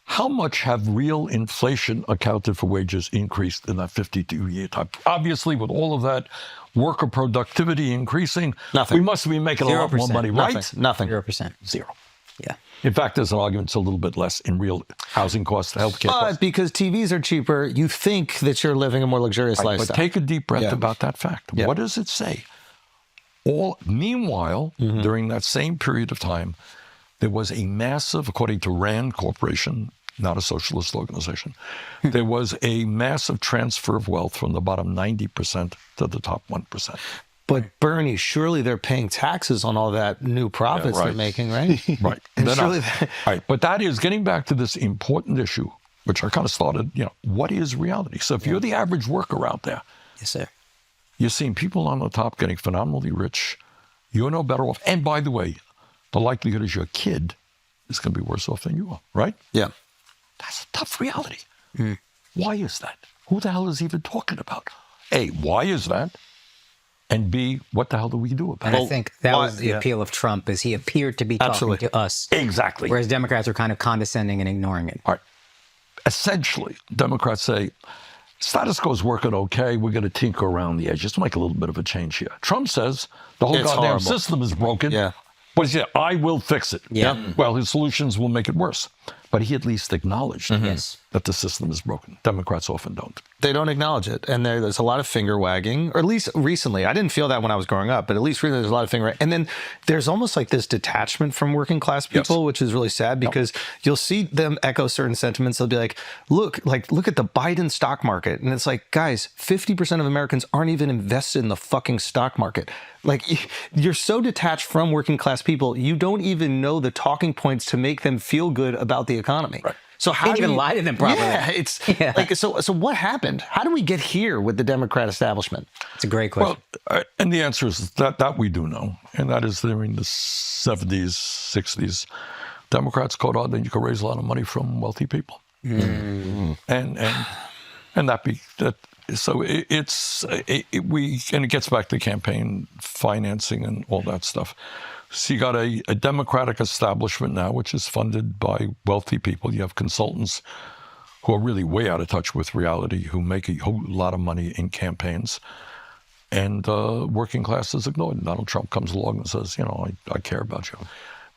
How much have real inflation accounted for wages increased in that 52-year time? Obviously, with all of that worker productivity increasing, Nothing. we must be making a lot more 0%. money, right? Nothing. 0%. Zero. Yeah. In fact, there's an argument it's a little bit less in real housing costs, healthcare But costs. because TVs are cheaper, you think that you're living a more luxurious But lifestyle. take a deep breath Yeah. about that fact. Yeah. What does it say? Meanwhile, during that same period of time, there was a massive, according to Rand Corporation, not a socialist organization, there was a massive transfer of wealth from the bottom 90% to the top 1%. But Bernie, surely they're paying taxes on all that new profits right. they're making, right? Right. And They're surely not. that- Right. But that is getting back to this important issue, which I kind of started, what is reality? So if you're the average worker out there, Yes, sir. you're seeing people on the top getting phenomenally rich. You're no better off. And by the way, the likelihood is your kid is going to be worse off than you are, right? Yeah. That's a tough reality. Why is that? Who the hell is even talking about? A, why is that? And B, what the hell do we do about And it? I think that was the appeal of Trump, is he appeared to be talking Absolutely. to us. Exactly. Whereas Democrats are kind of condescending and ignoring it. All right. Essentially, Democrats say, status quo is working okay. We're going to tinker around the edges, make a little bit of a change here. Trump says the whole It's goddamn horrible. system is broken. Yeah. What he said, I will fix it. Yeah. Well, his solutions will make it worse. But he at least acknowledged that the system is broken. Democrats often don't. They don't acknowledge it. And there's a lot of finger wagging, or at least recently. I didn't feel that when I was growing up, but at least recently there's a lot of finger wagging. And then there's almost like this detachment from working class people, which is really sad because you'll see them echo certain sentiments. They'll be like, look at the Biden stock market. And it's like, guys, 50% of Americans aren't even invested in the fucking stock market. Like, you're so detached from working class people, you don't even know the talking points to make them feel good about the economy. Right. So how Can't do even you, lie to them properly. Yeah, like so what happened? How do we get here with the Democrat establishment? It's a great question. Well, and the answer is that we do know, and that is during the 70s, 60s, Democrats caught on that you could raise a lot of money from wealthy people, and so it gets back to campaign financing and all that stuff. So you got a Democratic establishment now, which is funded by wealthy people. You have consultants who are really way out of touch with reality, who make a whole lot of money in campaigns. And working class is ignored. Donald Trump comes along and says, I care about you,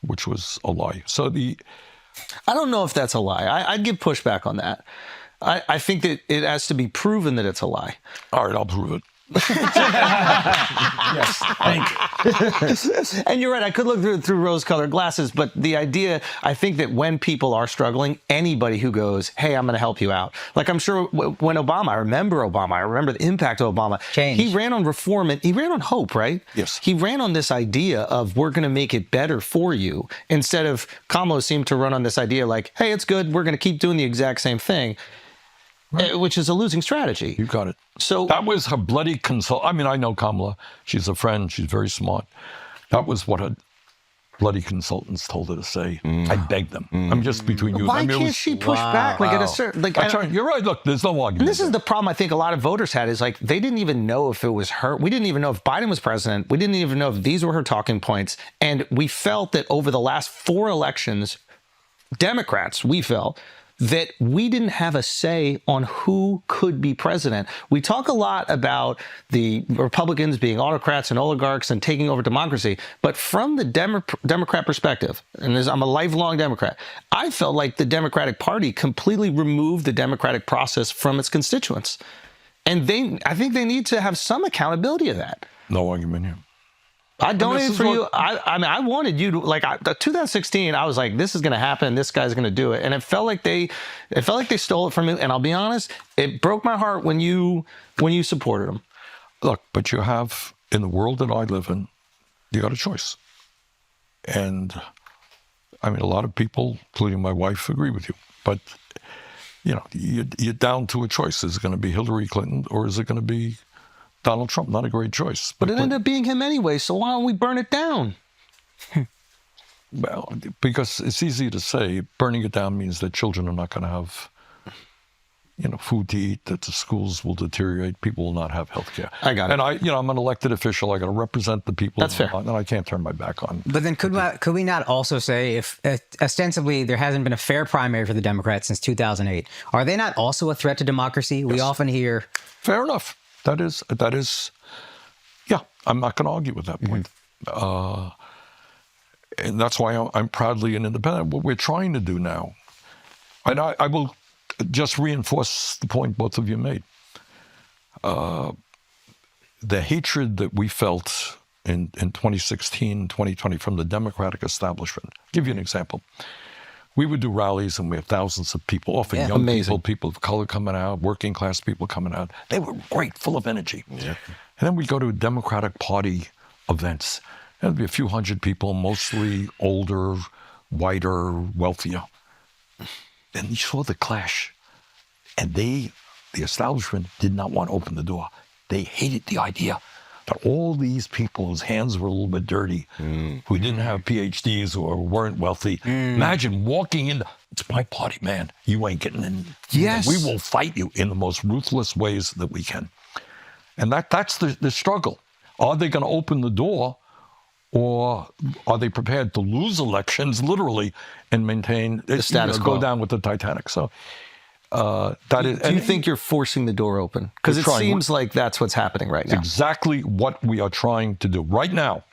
which was a lie. So I don't know if that's a lie. I'd give pushback on that. I think that it has to be proven that it's a lie. All right, I'll prove it. Yes, thank you. And you're right. I could look through rose-colored glasses, but the idea, I think that when people are struggling, anybody who goes, "Hey, I'm going to help you out," like I'm sure when Obama, I remember the impact of Obama. Change. He ran on reform and he ran on hope, right? Yes. He ran on this idea of we're going to make it better for you, instead of Kamala seemed to run on this idea like, "Hey, it's good. We're going to keep doing the exact same thing." Right. Which is a losing strategy. You got it. So that was her bloody consult. I mean, I know Kamala. She's a friend. She's very smart. That was what her bloody consultants told her to say. I begged them. I'm just between you. Why can't she push back? Like at a certain, you're right. Look, there's no argument. And this is the problem I think a lot of voters had, is like they didn't even know if it was her. We didn't even know if Biden was president. We didn't even know if these were her talking points. And we felt that over the last 4 elections, Democrats, we felt that we didn't have a say on who could be president. We talk a lot about the Republicans being autocrats and oligarchs and taking over democracy, but from the Democrat perspective, and I'm a lifelong Democrat, I felt like the Democratic Party completely removed the democratic process from its constituents. And I think they need to have some accountability of that. No argument here. I donated for you. I mean, I wanted you to, like, 2016, I was like, this is going to happen. This guy's going to do it. And it felt like they stole it from me. And I'll be honest, it broke my heart when you supported them. Look, but you have, in the world that I live in, you got a choice. And I mean, a lot of people, including my wife, agree with you. But, you're down to a choice. Is it going to be Hillary Clinton or is it going to be Donald Trump? Not a great choice. But it ended up being him anyway, so why don't we burn it down? Well, because it's easy to say burning it down means that children are not going to have, food to eat, that the schools will deteriorate, people will not have health care. I got it. And I'm an elected official. I got to represent the people. That's fair. And I can't turn my back on. But then could we not also say, if ostensibly there hasn't been a fair primary for the Democrats since 2008, are they not also a threat to democracy? Yes. We often hear... Fair enough. That is, yeah, I'm not going to argue with that point. And that's why I'm proudly an independent. What we're trying to do now, and I will just reinforce the point both of you made. The hatred that we felt in 2016, 2020 from the Democratic establishment. I'll give you an example. We would do rallies and we have thousands of people, often young people of color coming out, working class people coming out. They were great, full of energy. Yeah. And then we'd go to Democratic Party events. There'd be a few hundred people, mostly older, whiter, wealthier. And you saw the clash. And the establishment did not want to open the door. They hated the idea that all these people whose hands were a little bit dirty, who didn't have PhDs or weren't wealthy, imagine walking in, it's my party, man. You ain't getting in. Yes. We will fight you in the most ruthless ways that we can. And that's the struggle. Are they going to open the door, or are they prepared to lose elections, literally, and maintain the status quo? Go down with the Titanic. So Do you think you're forcing the door open? Because it seems like that's what's happening right now. Exactly what we are trying to do right now.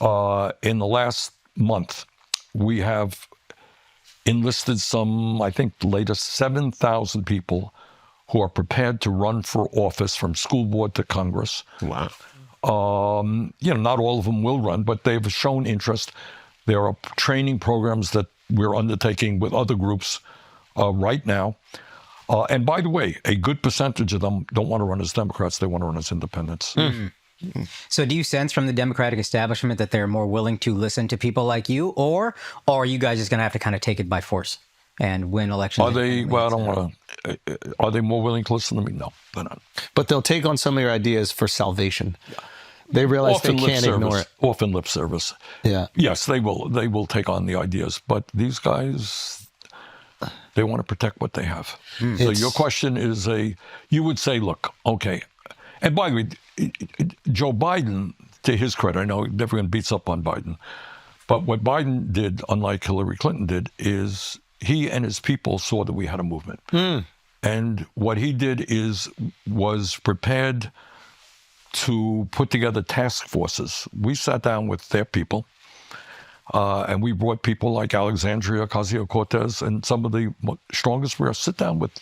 in the last month, we have enlisted some, I think the latest 7,000 people who are prepared to run for office from school board to Congress. Wow. Not all of them will run, but they've shown interest. There are training programs that we're undertaking with other groups right now. And by the way, a good percentage of them don't want to run as Democrats. They want to run as independents. So do you sense from the Democratic establishment that they're more willing to listen to people like you, or are you guys just going to have to kind of take it by force and win elections? Are they, well, I don't want to, are they more willing to listen to me? No, they're not. But they'll take on some of your ideas for salvation. They realize Often they can't ignore it. Often lip service. Yeah. Yes, they will. They will take on the ideas. But these guys, they want to protect what they have. So your question is you would say, look, okay. And by the way, Joe Biden, to his credit, I know everyone beats up on Biden, but what Biden did, unlike Hillary Clinton did, is he and his people saw that we had a movement. And what he did was prepared to put together task forces. We sat down with their people, and we brought people like Alexandria Ocasio-Cortez and some of the strongest. We sit down with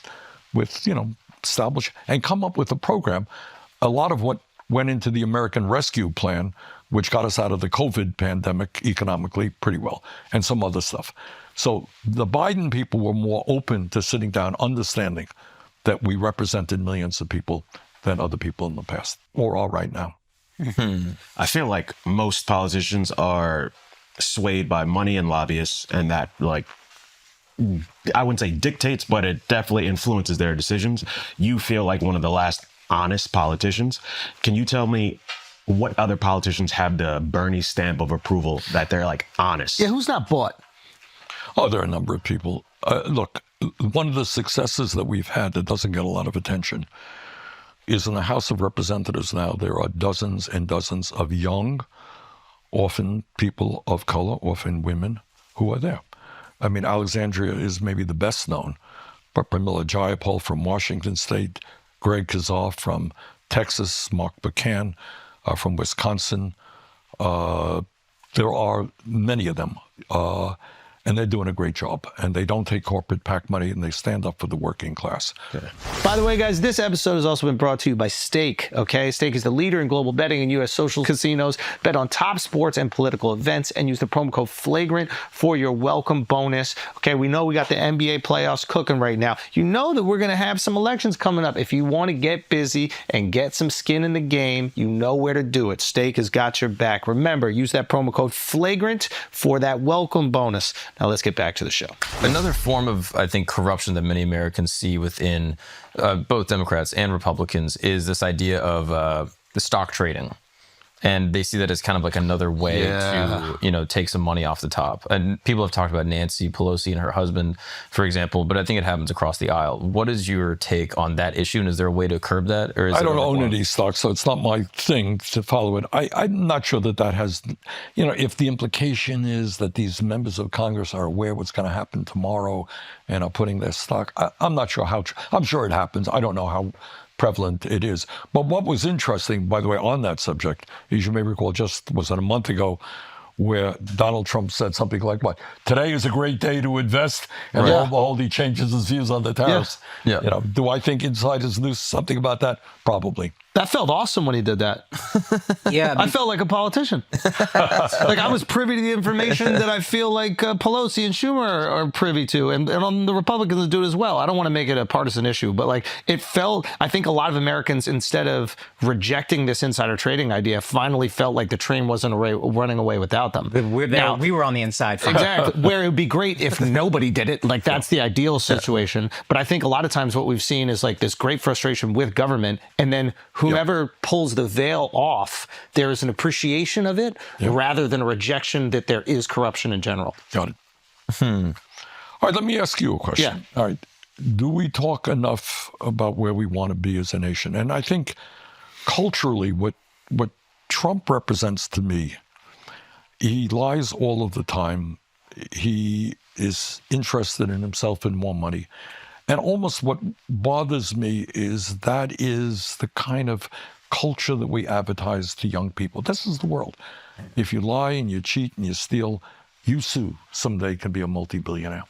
establish and come up with a program. A lot of what went into the American Rescue Plan, which got us out of the COVID pandemic economically pretty well, and some other stuff. So the Biden people were more open to sitting down, understanding that we represented millions of people than other people in the past, or are right now. I feel like most politicians are swayed by money and lobbyists, and that, like, I wouldn't say dictates, but it definitely influences their decisions. You feel like one of the last honest politicians. Can you tell me what other politicians have the Bernie stamp of approval that they're like honest? Yeah, who's not bought? Oh, there are a number of people. Look, one of the successes that we've had that doesn't get a lot of attention is in the House of Representatives now, there are dozens and dozens of young, often people of color, often women, who are there. I mean, Alexandria is maybe the best known, but Pramila Jayapal from Washington State, Greg Kazar from Texas, Mark Buchan from Wisconsin. There are many of them, and they're doing a great job. And they don't take corporate PAC money, and they stand up for the working class. Okay. By the way, guys, this episode has also been brought to you by Stake, okay? Stake is the leader in global betting in U.S. social casinos. Bet on top sports and political events and use the promo code FLAGRANT for your welcome bonus. Okay, we know we got the NBA playoffs cooking right now. You know that we're going to have some elections coming up. If you want to get busy and get some skin in the game, you know where to do it. Stake has got your back. Remember, use that promo code FLAGRANT for that welcome bonus. Now let's get back to the show. Another form of, I think, corruption that many Americans see within both Democrats and Republicans is this idea of the stock trading. And they see that as kind of like another way to, take some money off the top. And people have talked about Nancy Pelosi and her husband, for example, but I think it happens across the aisle. What is your take on that issue? And is there a way to curb that? Or is I don't own any stocks, so it's not my thing to follow it. I'm not sure that has, if the implication is that these members of Congress are aware what's going to happen tomorrow and are putting their stock, I'm not sure how, I'm sure it happens. I don't know how prevalent it is. But what was interesting, by the way, on that subject, as you may recall, was it a month ago, where Donald Trump said something like, what, today is a great day to invest, and lo and behold, he changes his views on the tariffs. Yeah. Do I think insiders knew something about that? Probably. That felt awesome when he did that. Yeah. I felt like a politician. Like I was privy to the information that I feel like Pelosi and Schumer are privy to, and the Republicans do it as well. I don't want to make it a partisan issue, but like it felt, I think a lot of Americans, instead of rejecting this insider trading idea, finally felt like the train wasn't running away without them. We were on the inside. Exactly. Where it would be great if nobody did it. Like that's the ideal situation. But I think a lot of times what we've seen is like this great frustration with government, and then whomever pulls the veil off, there is an appreciation of it rather than a rejection that there is corruption in general. Got it. All right, let me ask you a question. Yeah. All right. Do we talk enough about where we want to be as a nation? And I think culturally, what Trump represents to me, he lies all of the time. He is interested in himself and more money. And almost what bothers me is that is the kind of culture that we advertise to young people. This is the world. If you lie and you cheat and you steal, you too someday can be a multi-billionaire.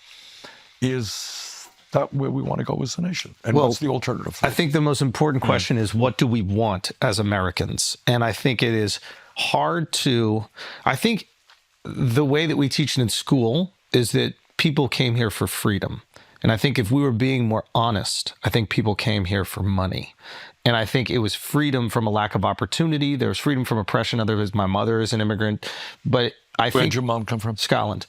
Is that where we want to go as a nation? And what's the alternative? I think the most important question is, what do we want as Americans? And I think it is hard to, I think the way that we teach it in school is that people came here for freedom. And I think if we were being more honest, I think people came here for money. And I think it was freedom from a lack of opportunity. There was freedom from oppression. Otherwise, my mother is an immigrant. But I think... Where did your mom come from? Scotland.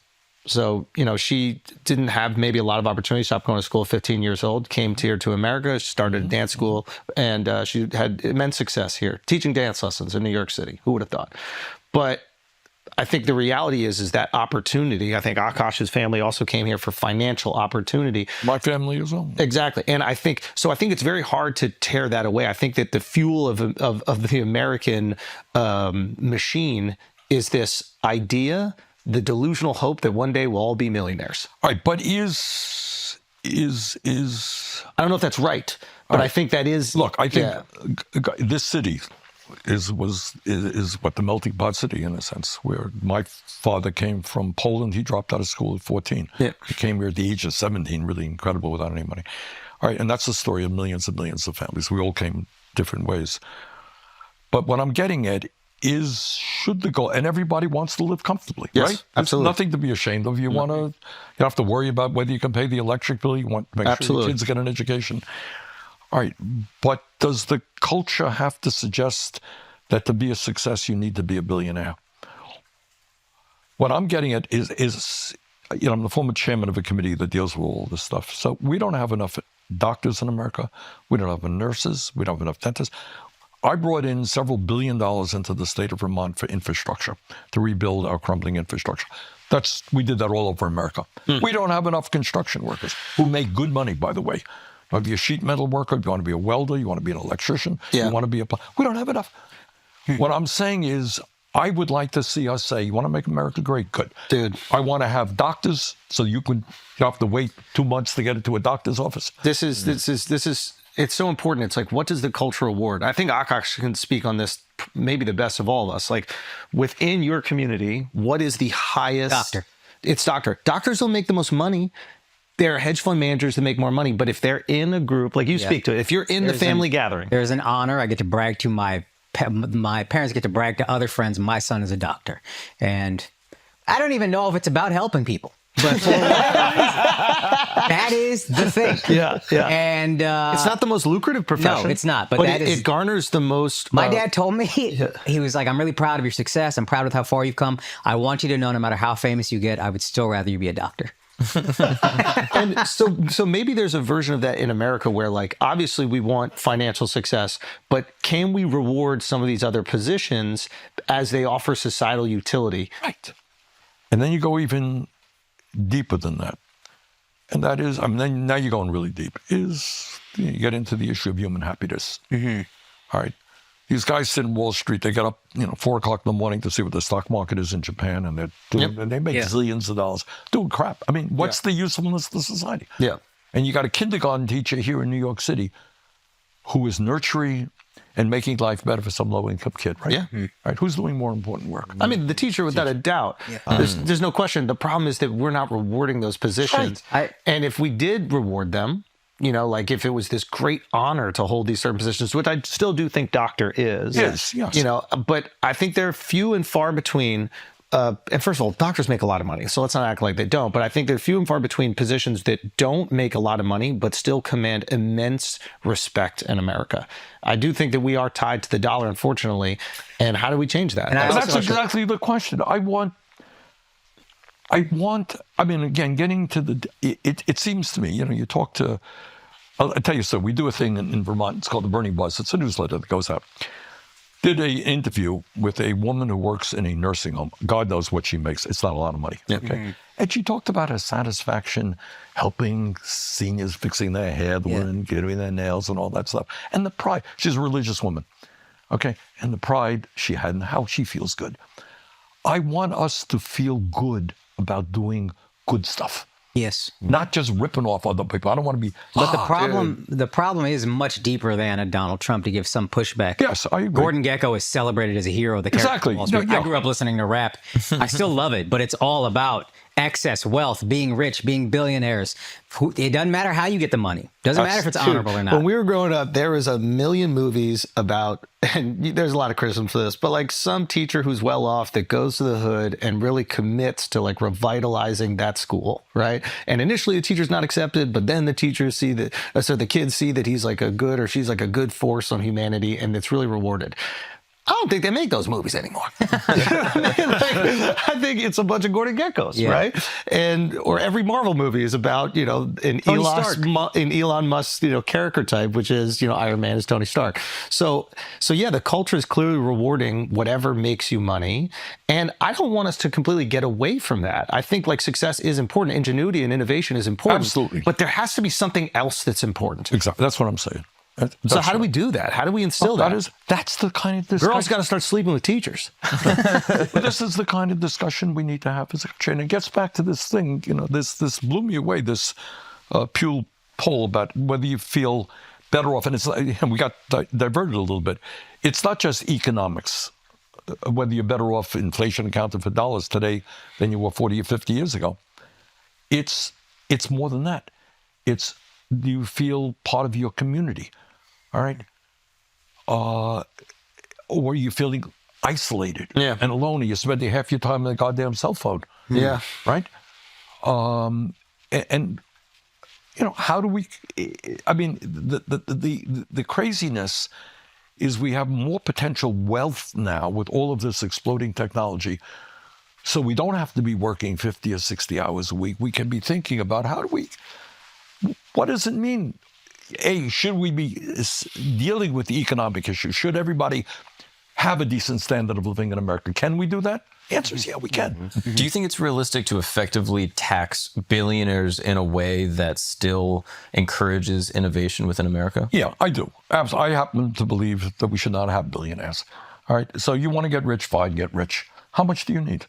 So, she didn't have maybe a lot of opportunity. Stopped going to school at 15 years old, came here to America, started a dance school, and she had immense success here, teaching dance lessons in New York City. Who would have thought? But I think the reality is that opportunity. I think Akash's family also came here for financial opportunity. My family as well. Exactly. And I think it's very hard to tear that away. I think that the fuel of the American machine is this idea, the delusional hope that one day we'll all be millionaires. All right, but is I don't know if that's right, but I think that is. Look, I think this city is what the melting pot city in a sense, where my father came from Poland. He dropped out of school at 14. Yeah. He came here at the age of 17, really incredible, without any money. All right, and that's the story of millions and millions of families. We all came different ways. But what I'm getting at is, should the goal, and everybody wants to live comfortably, yes, right? Absolutely. There's nothing to be ashamed of. You want to, you don't have to worry about whether you can pay the electric bill. You want to make sure your kids get an education. All right, but does the culture have to suggest that to be a success, you need to be a billionaire? What I'm getting at is I'm the former chairman of a committee that deals with all this stuff. So we don't have enough doctors in America. We don't have enough nurses. We don't have enough dentists. I brought in several $1 billion into the state of Vermont for infrastructure, to rebuild our crumbling infrastructure. We did that all over America. We don't have enough construction workers who make good money, by the way. You want to be a sheet metal worker, you want to be a welder, you want to be an electrician, you want to be we don't have enough. What I'm saying is, I would like to see us say, you want to make America great? Good. Dude. I want to have doctors so you have to wait 2 months to get into a doctor's office. This is it's so important. It's like, what does the culture award? I think Akash can speak on this maybe the best of all of us. Like, within your community, what is the highest? Doctor. It's doctor. Doctors don't make the most money. There are hedge fund managers that make more money. But if they're in a group, like you speak to it, if you're in the family gathering. There's an honor. I get to brag to my parents get to brag to other friends. My son is a doctor. And I don't even know if it's about helping people. But for that is the thing. Yeah. And it's not the most lucrative profession. No, it's not. But that it garners the most. My dad told me, he was like, I'm really proud of your success. I'm proud of how far you've come. I want you to know, no matter how famous you get, I would still rather you be a doctor. And so maybe there's a version of that in America where, like, obviously we want financial success, but can we reward some of these other positions as they offer societal utility? Right. And then you go even deeper than that. And that is, then now you're going really deep, is you get into the issue of human happiness. All right. These guys sit in Wall Street, they get up, 4 o'clock in the morning to see what the stock market is in Japan, and and they make zillions of dollars doing crap. I mean, what's the usefulness to society? Yeah. And you got a kindergarten teacher here in New York City who is nurturing and making life better for some low-income kid, right? Yeah. Right. Who's doing more important work? I mean, the teacher, without a doubt. Yeah. There's no question. The problem is that we're not rewarding those positions. Right. And if we did reward them, like if it was this great honor to hold these certain positions, which I still do think doctor is. Yes. But I think they're few and far between. And first of all, doctors make a lot of money, so let's not act like they don't. But I think they're few and far between positions that don't make a lot of money, but still command immense respect in America. I do think that we are tied to the dollar, unfortunately. And how do we change that? And that's exactly the question. I mean, again, getting to it seems to me, you talk to, I'll tell you, so we do a thing in Vermont. It's called the Burning Buzz. It's a newsletter that goes out. Did an interview with a woman who works in a nursing home. God knows what she makes. It's not a lot of money. Yeah. Okay. And she talked about her satisfaction helping seniors, fixing their hair, doing their nails and all that stuff. And the pride. She's a religious woman. Okay. And the pride she had and how she feels good. I want us to feel good about doing good stuff. Yes. not just ripping off other people. I don't want to be. But the problem is much deeper than a Donald Trump to give some pushback. Yes, I agree. Gordon Gekko is celebrated as a hero. The character Exactly. of Wall Street. No, yeah. I grew up listening to rap. I still love it, but it's all about excess wealth, being rich, being billionaires. It doesn't matter how you get the money. Doesn't matter if it's honorable or not. When we were growing up, there was a million movies about, and there's a lot of criticism for this, but like some teacher who's well off that goes to the hood and really commits to like revitalizing that school, right? And initially the teacher's not accepted, but then the teachers see that, so the kids see that he's like a good, or she's like a good force on humanity, and it's really rewarded. I don't think they make those movies anymore. I think it's a bunch of Gordon Gekkos, right? And or every Marvel movie is about, you know, an Elon Musk, you know, character type, which is, you know, Iron Man is Tony Stark. So yeah, the culture is clearly rewarding whatever makes you money, and I don't want us to completely get away from that. I think like success is important, ingenuity and innovation is important, Absolutely. but there has to be something else that's important. Exactly. That's what I'm saying. So how do we do that? How do we instill that? That's the kind of discussion. Girls got to start sleeping with teachers. But this is the kind of discussion we need to have as a country. And it gets back to this thing, you know, this blew me away, this Pew poll about whether you feel better off. And it's and we got diverted a little bit. It's not just economics, whether you're better off inflation accounted for dollars today than you were 40 or 50 years ago. It's more than that. It's, do you feel part of your community? All right. Or are you feeling isolated and alone? You're spending half your time on the goddamn cell phone. Yeah. Right. And you know, how do we? I mean, the craziness is we have more potential wealth now with all of this exploding technology. So we don't have to be working 50 or 60 hours a week. We can be thinking about what does it mean? Should we be dealing with the economic issue? Should everybody have a decent standard of living in America? Can we do that? The answer is yeah, we can. Mm-hmm. Do you think it's realistic to effectively tax billionaires in a way that still encourages innovation within America? Yeah, I do. I happen to believe that we should not have billionaires. All right. So you want to get rich, fine, get rich. How much do you need?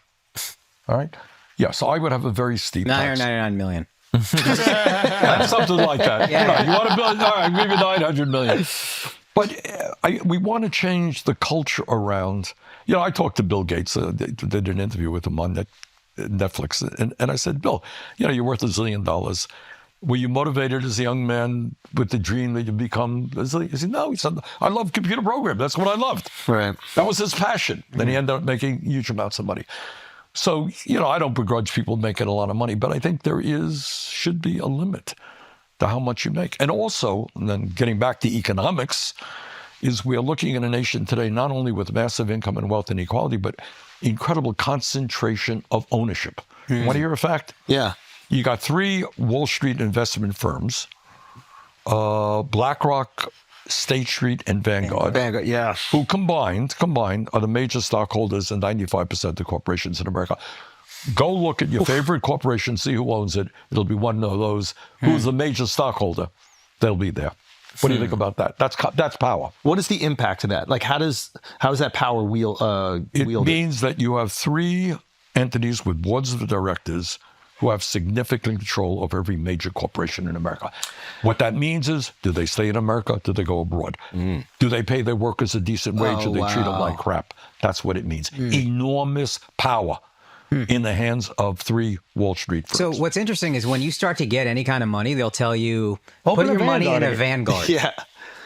All right. Yeah. So I would have a very steep tax. 999 million. Something like that. Yeah. You want $1 billion? All right, maybe 900 million. But we want to change the culture around. You know, I talked to Bill Gates. They did an interview with him on Netflix, and I said, Bill, you know, you're worth $1 zillion. Were you motivated as a young man with the dream that you become a zillion? He said, no. He said, I love computer programming. That's what I loved. Right. That was his passion. Then he ended up making huge amounts of money. So, you know, I don't begrudge people making a lot of money, but I think there should be a limit to how much you make. And also, and then getting back to economics, is we are looking at a nation today not only with massive income and wealth inequality, but incredible concentration of ownership. Want to hear a fact? Yeah. You got 3 Wall Street investment firms, BlackRock, State Street, and Vanguard, yeah. who combined are the major stockholders in 95% of the corporations in America. Go look at your favorite corporation, see who owns it. It'll be one of those. Who's the major stockholder? They'll be there. What do you think about that? That's power. What is the impact of that? Like, how does that power wielded? It means that you have 3 entities with boards of directors who have significant control over every major corporation in America. What that means is, do they stay in America? Do they go abroad? Do they pay their workers a decent wage, or they treat them like crap? That's what it means. Enormous power in the hands of 3 Wall Street firms. So what's interesting is when you start to get any kind of money, they'll tell you, put your money in a Vanguard. Yeah.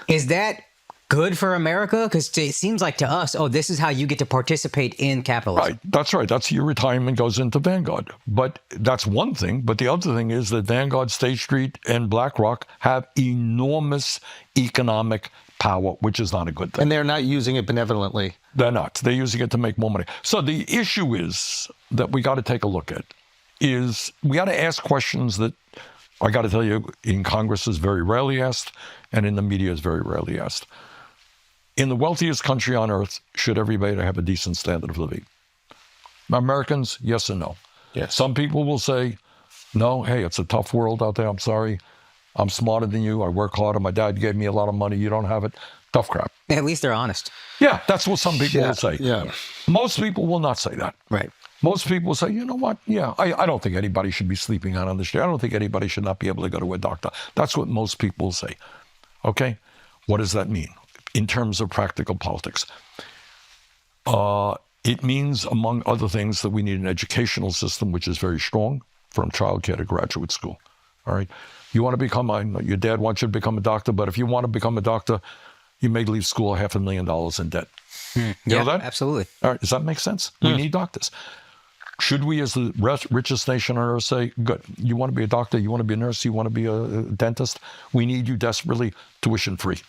Is that good for America? Because it seems like to us, this is how you get to participate in capitalism. Right. That's right. That's your retirement goes into Vanguard. But that's one thing. But the other thing is that Vanguard, State Street, and BlackRock have enormous economic power, which is not a good thing. And they're not using it benevolently. They're not. They're using it to make more money. So the issue is that we got to take a look at is we got to ask questions that I got to tell you in Congress is very rarely asked and in the media is very rarely asked. In the wealthiest country on earth, should everybody have a decent standard of living? Americans, yes and no. Yes. Some people will say, no, hey, it's a tough world out there. I'm sorry. I'm smarter than you. I work harder. My dad gave me a lot of money. You don't have it. Tough crap. At least they're honest. Yeah, that's what some people will say. Yeah. Most people will not say that. Right. most people say, you know what? Yeah, I don't think anybody should be sleeping out on the street. I don't think anybody should not be able to go to a doctor. That's what most people say. Okay? What does that mean in terms of practical politics? It means, among other things, that we need an educational system which is very strong, from childcare to graduate school. All right? You want to become, your dad wants you to become a doctor, but if you want to become a doctor, you may leave school $500,000 in debt. You know that? Absolutely. All right, does that make sense? We need doctors. Should we, as the richest nation on earth, say, good, you want to be a doctor, you want to be a nurse, you want to be a dentist, we need you desperately, tuition free.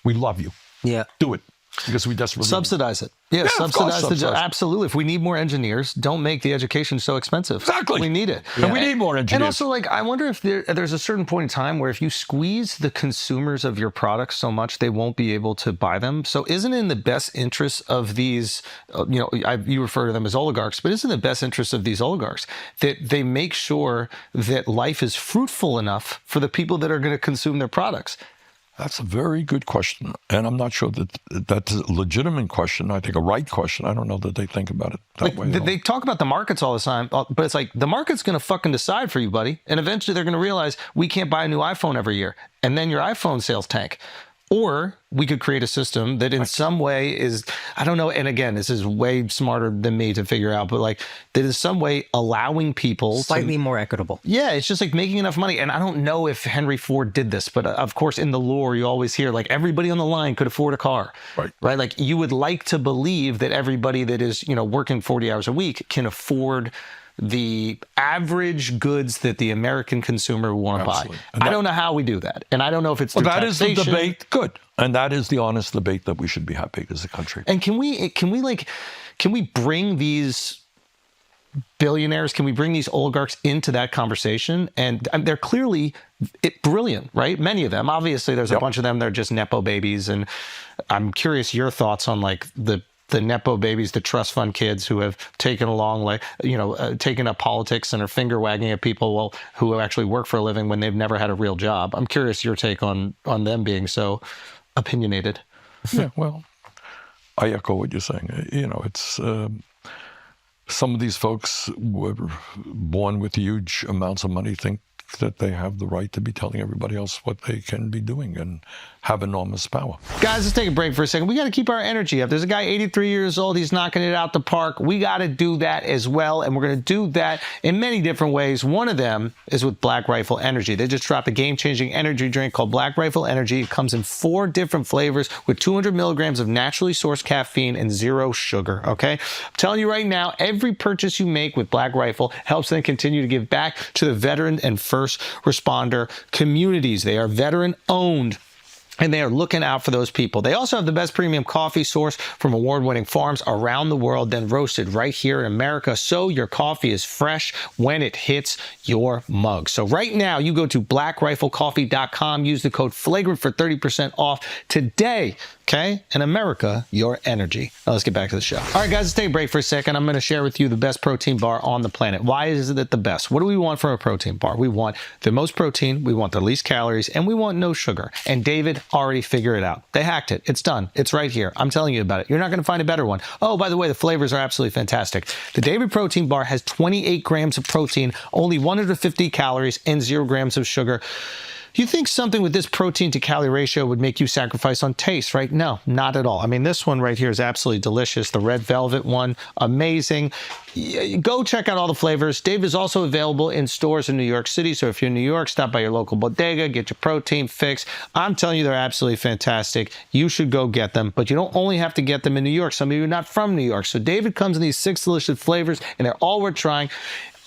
We love you. Yeah. Do it. Because we desperately Subsidize it. Yeah, of course, subsidize subsidize. Absolutely. If we need more engineers, don't make the education so expensive. Exactly. We need it. And we need more engineers. And also, like, I wonder if there's a certain point in time where if you squeeze the consumers of your products so much, they won't be able to buy them. So isn't it in the best interest of these, you refer to them as oligarchs, but isn't it in the best interest of these oligarchs that they make sure that life is fruitful enough for the people that are going to consume their products? That's a very good question. And I'm not sure that that's a legitimate question. I think a right question. I don't know that they think about it that way. They talk about the markets all the time, but it's like the market's going to fucking decide for you, buddy. And eventually they're going to realize we can't buy a new iPhone every year. And then your iPhone sales tank. Or we could create a system that in some way is, I don't know, and again, this is way smarter than me to figure out, but like that in some way allowing people Slightly more equitable. Yeah, it's just like making enough money. And I don't know if Henry Ford did this, but of course in the lore you always hear like everybody on the line could afford a car. Right? Like you would like to believe that everybody that is, working 40 hours a week can afford the average goods that the American consumer will want to buy. I don't know how we do that. And I don't know if it's through that taxation. is the debate. Good. And that is the honest debate that we should be having as a country. And can we bring these billionaires, can we bring these oligarchs into that conversation? And they're clearly brilliant, right? Many of them. Obviously, there's a bunch of them that are just Nepo babies. And I'm curious your thoughts on like the Nepo babies, the trust fund kids who have taken along, taken up politics and are finger wagging at people who actually work for a living when they've never had a real job. I'm curious your take on them being so opinionated. Yeah, well, I echo what you're saying. It's some of these folks were born with huge amounts of money, think that they have the right to be telling everybody else what they can be doing and have enormous power. Guys, let's take a break for a second. We got to keep our energy up. There's a guy 83 years old. He's knocking it out the park. We got to do that as well. And we're going to do that in many different ways. One of them is with Black Rifle Energy. They just dropped a game-changing energy drink called Black Rifle Energy. It comes in 4 different flavors with 200 milligrams of naturally sourced caffeine and 0 sugar, okay? I'm telling you right now, every purchase you make with Black Rifle helps them continue to give back to the veteran and first responder communities. They are veteran-owned, and they are looking out for those people. They also have the best premium coffee sourced from award-winning farms around the world, then roasted right here in America, so your coffee is fresh when it hits your mug. So right now, you go to blackriflecoffee.com, use the code FLAGRANT for 30% off today. Okay? In America, your energy. Now let's get back to the show. All right, guys, let's take a break for a second. I'm going to share with you the best protein bar on the planet. Why is it the best? What do we want from a protein bar? We want the most protein, we want the least calories, and we want no sugar. And David already figured it out. They hacked it. It's done. It's right here. I'm telling you about it. You're not going to find a better one. Oh, by the way, the flavors are absolutely fantastic. The David Protein Bar has 28 grams of protein, only 150 calories, and 0 grams of sugar. You think something with this protein to calorie ratio would make you sacrifice on taste, right? No, not at all. I mean, this one right here is absolutely delicious. The red velvet one, amazing. Go check out all the flavors. Dave is also available in stores in New York City. So if you're in New York, stop by your local bodega, get your protein fix. I'm telling you, they're absolutely fantastic. You should go get them, but you don't only have to get them in New York. Some of you are not from New York. So David comes in these 6 delicious flavors, and they're all worth trying.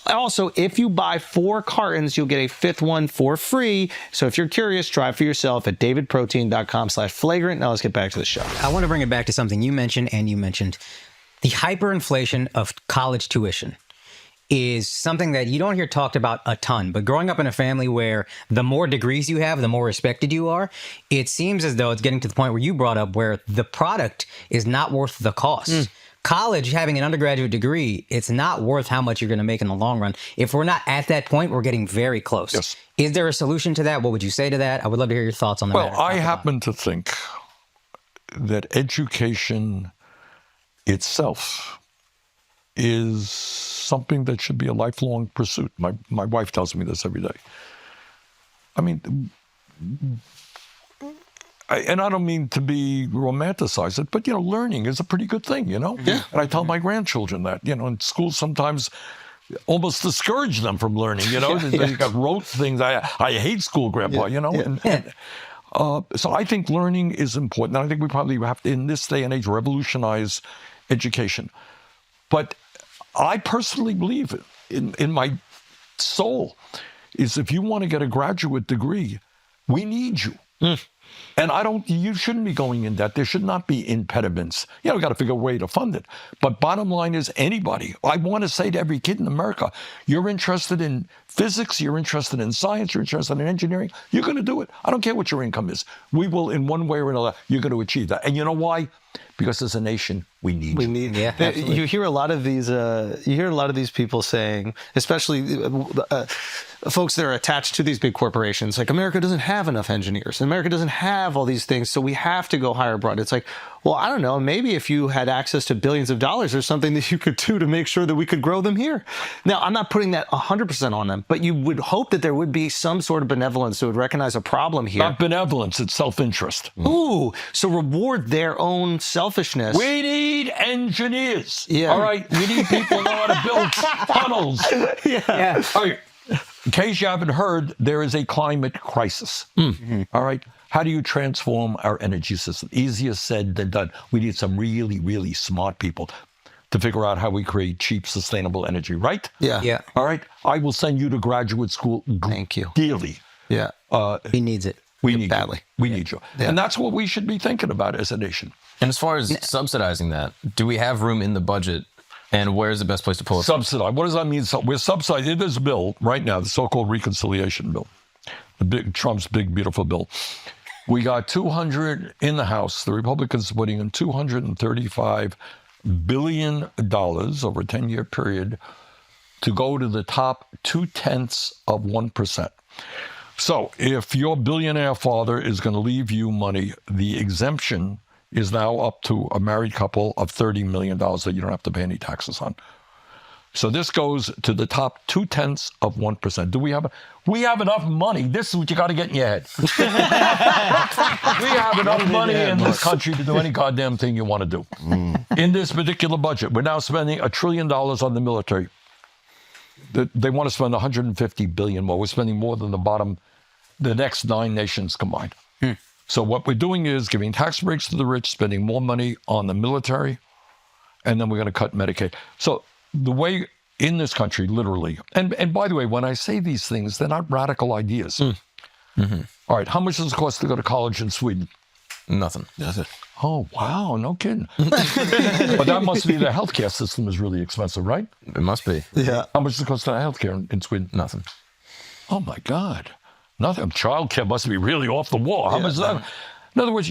Also, if you buy 4 cartons, you'll get a 5th one for free. So if you're curious, try it for yourself at davidprotein.com/flagrant. Now let's get back to the show. I want to bring it back to something you mentioned, the hyperinflation of college tuition is something that you don't hear talked about a ton. But growing up in a family where the more degrees you have, the more respected you are, it seems as though it's getting to the point where you brought up where the product is not worth the cost. College, having an undergraduate degree, it's not worth how much you're going to make in the long run. If we're not at that point, we're getting very close. Yes. Is there a solution to that? What would you say to that? I would love to hear your thoughts on that. Well, I happen to think that education itself is something that should be a lifelong pursuit. My wife tells me this every day. I mean, and I don't mean to be romanticize it, but learning is a pretty good thing, Yeah. And I tell my grandchildren that, in school sometimes almost discourage them from learning, They got rote things. I hate school, Grandpa, So I think learning is important. And I think we probably have to, in this day and age, revolutionize education. But I personally believe in my soul is if you want to get a graduate degree, we need you. And you shouldn't be going in debt. There should not be impediments. We've got to figure a way to fund it. But bottom line is anybody, I want to say to every kid in America, you're interested in physics, you're interested in science, you're interested in engineering, you're going to do it. I don't care what your income is. We will, in one way or another, you're going to achieve that. And you know why? Because as a nation, we need you. You hear a lot of these people saying, especially folks that are attached to these big corporations, like America doesn't have enough engineers. America doesn't have all these things, so we have to go hire abroad. It's like, well, I don't know. Maybe if you had access to billions of dollars, there's something that you could do to make sure that we could grow them here. Now, I'm not putting that 100% on them, but you would hope that there would be some sort of benevolence that would recognize a problem here. Not benevolence, it's self-interest. Ooh, so reward their own selfishness. We need engineers. Yeah. All right. We need people who know how to build tunnels. Yeah. All right. In case you haven't heard, there is a climate crisis. All right. How do you transform our energy system? Easier said than done. We need some really, really smart people to figure out how we create cheap, sustainable energy, right? Yeah. All right. I will send you to graduate school. Thank you. Dearly. Yeah. He needs it. We need badly. You. We need you. Yeah. And that's what we should be thinking about as a nation. And as far as subsidizing that, do we have room in the budget? And where's the best place to pull it? Subsidize. What does that mean? We're subsidizing this bill right now, the so-called reconciliation bill, Trump's big, beautiful bill. We got 200 in the House. The Republicans putting in $235 billion over a 10-year period to go to the top 0.2%. So if your billionaire father is going to leave you money, the exemption is now up to a married couple of $30 million that you don't have to pay any taxes on. So this goes to the top 0.2%. Do we have enough money? This is what you got to get in your head. We have enough money in this country to do any goddamn thing you want to do. In this particular budget, we're now spending $1 trillion on the military. They want to spend $150 billion more. We're spending more than the next 9 nations combined. So what we're doing is giving tax breaks to the rich, spending more money on the military, and then we're going to cut Medicaid. So the way in this country, literally, and by the way, when I say these things, they're not radical ideas. All right, how much does it cost to go to college in Sweden? Nothing. Oh, wow, no kidding. But that must be the healthcare system is really expensive, right? It must be. Yeah. How much does it cost to have healthcare in Sweden? Nothing. Oh, my God. Nothing. Childcare must be really off the wall. How much is that? In other words,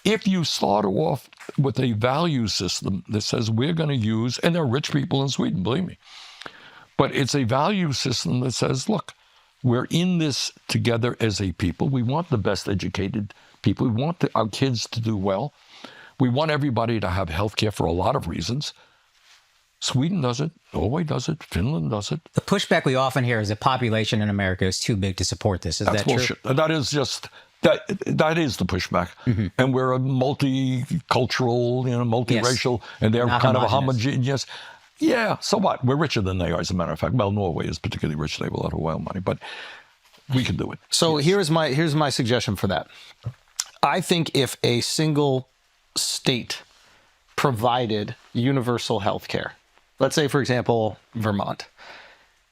if you start off with a value system that says we're going to use, and there are rich people in Sweden, believe me, but it's a value system that says, look, we're in this together as a people. We want the best educated people. We want our kids to do well. We want everybody to have health care for a lot of reasons. Sweden does it. Norway does it. Finland does it. The pushback we often hear is the population in America is too big to support this. Is That's that bullshit. true? That is just that is the pushback. And we're a multicultural, multiracial, and they're Not kind of a homogenous. homogeneous. Yeah, so what? We're richer than they are, as a matter of fact. Well, Norway is particularly rich. They have a lot of oil money, but we can do it. So here's my suggestion for that. I think if a single state provided universal health care, let's say, for example, Vermont,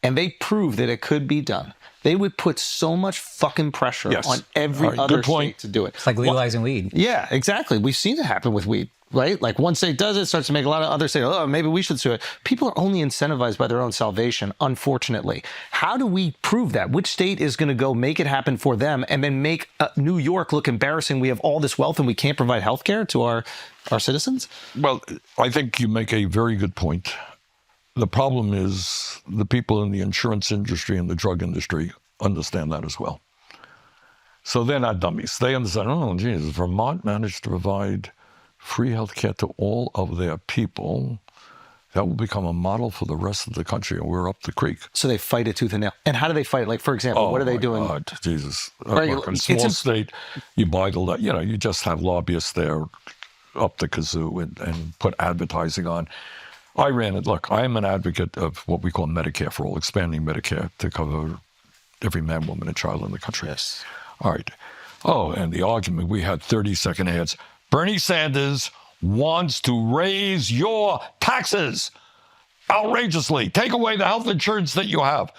and they prove that it could be done, they would put so much fucking pressure on every other state to do it. It's like legalizing weed. Yeah, exactly. We've seen it happen with weed, right? Like one state does it, starts to make a lot of other states, oh, maybe we should do it. People are only incentivized by their own salvation, unfortunately. How do we prove that? Which state is going to go make it happen for them and then make New York look embarrassing? We have all this wealth and we can't provide health care to our citizens? Well, I think you make a very good point. The problem is the people in the insurance industry and the drug industry understand that as well. So they're not dummies. They understand, oh, geez, Vermont managed to provide free health care to all of their people. that will become a model for the rest of the country, and we're up the creek. So they fight it tooth and nail. And how do they fight it? Like, for example, what are they doing? God, Jesus. Right, Look, in a small state, you buy the, you just have lobbyists there up the kazoo and put advertising on. I ran it. Look, I'm an advocate of what we call Medicare for all, expanding Medicare to cover every man, woman, and child in the country. Yes. All right. Oh, and the argument, we had 30-second ads. Bernie Sanders wants to raise your taxes outrageously. Take away the health insurance that you have.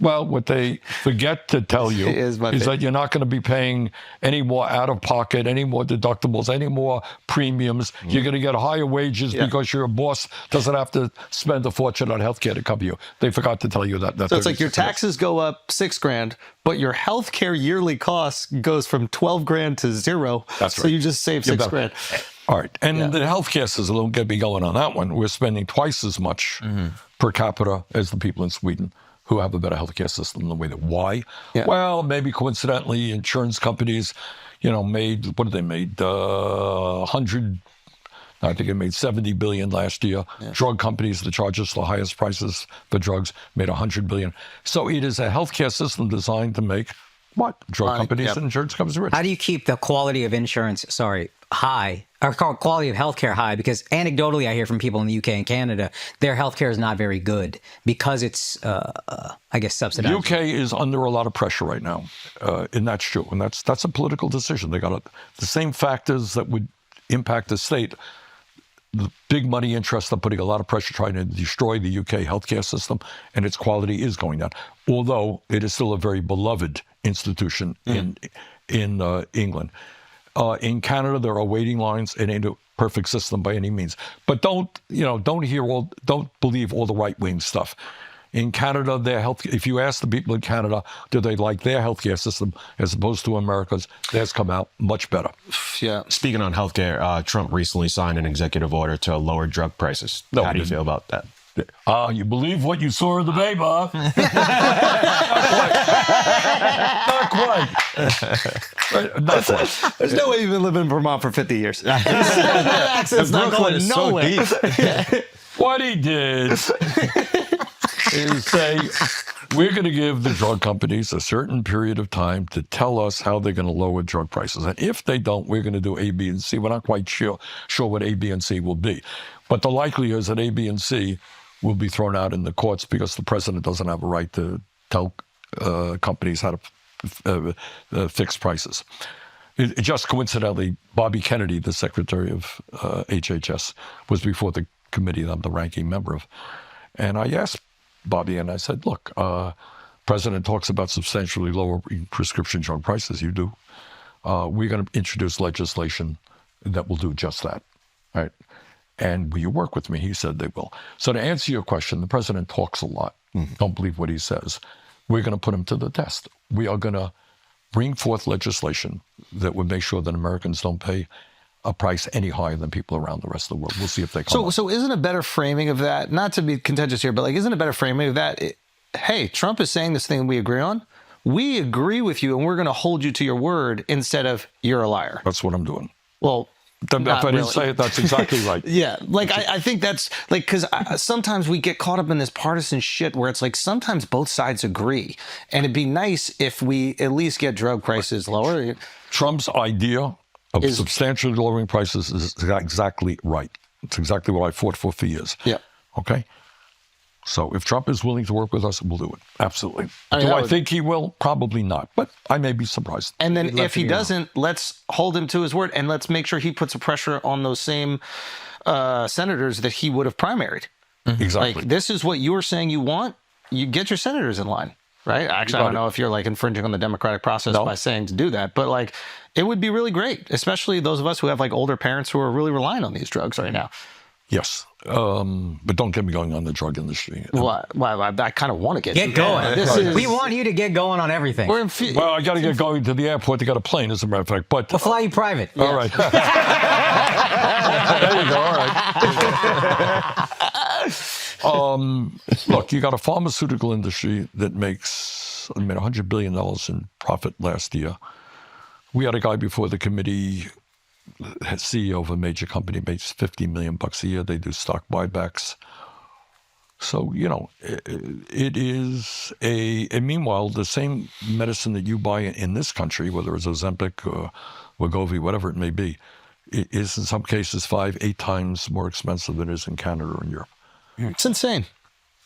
Well, what they forget to tell you is that you're not going to be paying any more out-of-pocket, any more deductibles, any more premiums. You're going to get higher wages because your boss doesn't have to spend a fortune on health care to cover you. They forgot to tell you that. So it's like your taxes go up $6,000, but your health care yearly cost goes from $12,000 to $0. That's right. So you just save $6,000. All right. And the healthcare system, don't get me going on that one. We're spending twice as much per capita as the people in Sweden who have a better healthcare system than we do. Why? Yeah. Well, maybe coincidentally, insurance companies, made, what did they made? I think it made $70 billion last year. Yeah. Drug companies that charge us the highest prices for drugs made $100 billion. So it is a healthcare system designed to make what? Drug companies and insurance companies rich. How do you keep the quality of insurance, high, or quality of healthcare high? Because anecdotally, I hear from people in the UK and Canada, their healthcare is not very good because it's, I guess, subsidized. The UK is under a lot of pressure right now, and that's true. And that's a political decision. They got the same factors that would impact the state. The big money interests are putting a lot of pressure trying to destroy the UK healthcare system, and its quality is going down. Although it is still a very beloved institution in England. In Canada, there are waiting lines. It ain't a perfect system by any means. But don't believe all the right-wing stuff. In Canada, if you ask the people in Canada, do they like their healthcare system as opposed to America's, theirs come out much better. Yeah. Speaking on healthcare, Trump recently signed an executive order to lower drug prices. How do you feel about that? You believe what you saw in the paper? Not quite. There's no way you've been living in Vermont for 50 years. That accent's not going nowhere. What he did is say, we're going to give the drug companies a certain period of time to tell us how they're going to lower drug prices. And if they don't, we're going to do A, B, and C. We're not quite sure what A, B, and C will be. But the likelihood is that A, B, and C will be thrown out in the courts because the president doesn't have a right to tell companies how to fix prices. It just coincidentally, Bobby Kennedy, the secretary of HHS, was before the committee that I'm the ranking member of. And I asked Bobby, and I said, look, President talks about substantially lower prescription drug prices. You do. We're going to introduce legislation that will do just that, right? And will you work with me? He said they will. So to answer your question, the president talks a lot. Don't believe what he says. We're going to put him to the test. We are going to bring forth legislation that would make sure that Americans don't pay a price any higher than people around the rest of the world. We'll see if they come. So isn't a better framing of that, not to be contentious here, but like, isn't a better framing of that, hey, Trump is saying this thing we agree on. We agree with you, and we're going to hold you to your word instead of you're a liar. That's what I'm doing. Well, if I didn't say it, that's exactly right. Yeah, like I think that's like, because sometimes we get caught up in this partisan shit where it's like sometimes both sides agree, and it'd be nice if we at least get drug prices lower. Trump's idea of substantially lowering prices is exactly right. It's exactly what I fought for years. Yeah. Okay. So if Trump is willing to work with us, we'll do it. Absolutely. I mean, do I think he will? Probably not, but I may be surprised. And then if he doesn't, let's hold him to his word, and let's make sure he puts a pressure on those same senators that he would have primaried. Exactly. Like, this is what you're saying you want. You get your senators in line, right? Actually, I don't know if you're like infringing on the democratic process by saying to do that, but like, it would be really great, especially those of us who have like older parents who are really relying on these drugs right now. Yes. But don't get me going on the drug industry. Well, I kind of want to get going. We want you to get going on everything. Well, I got to get going to the airport to get a plane, as a matter of fact. But we'll fly you private. All right. There you go. All right. Look, you got a pharmaceutical industry that makes $100 billion in profit last year. We had a guy before the committee, CEO of a major company, makes $50 million a year. They do stock buybacks. So, it is and meanwhile, the same medicine that you buy in this country, whether it's Ozempic or Wegovy, whatever it may be, is in some cases 5-8 times more expensive than it is in Canada or in Europe. It's insane.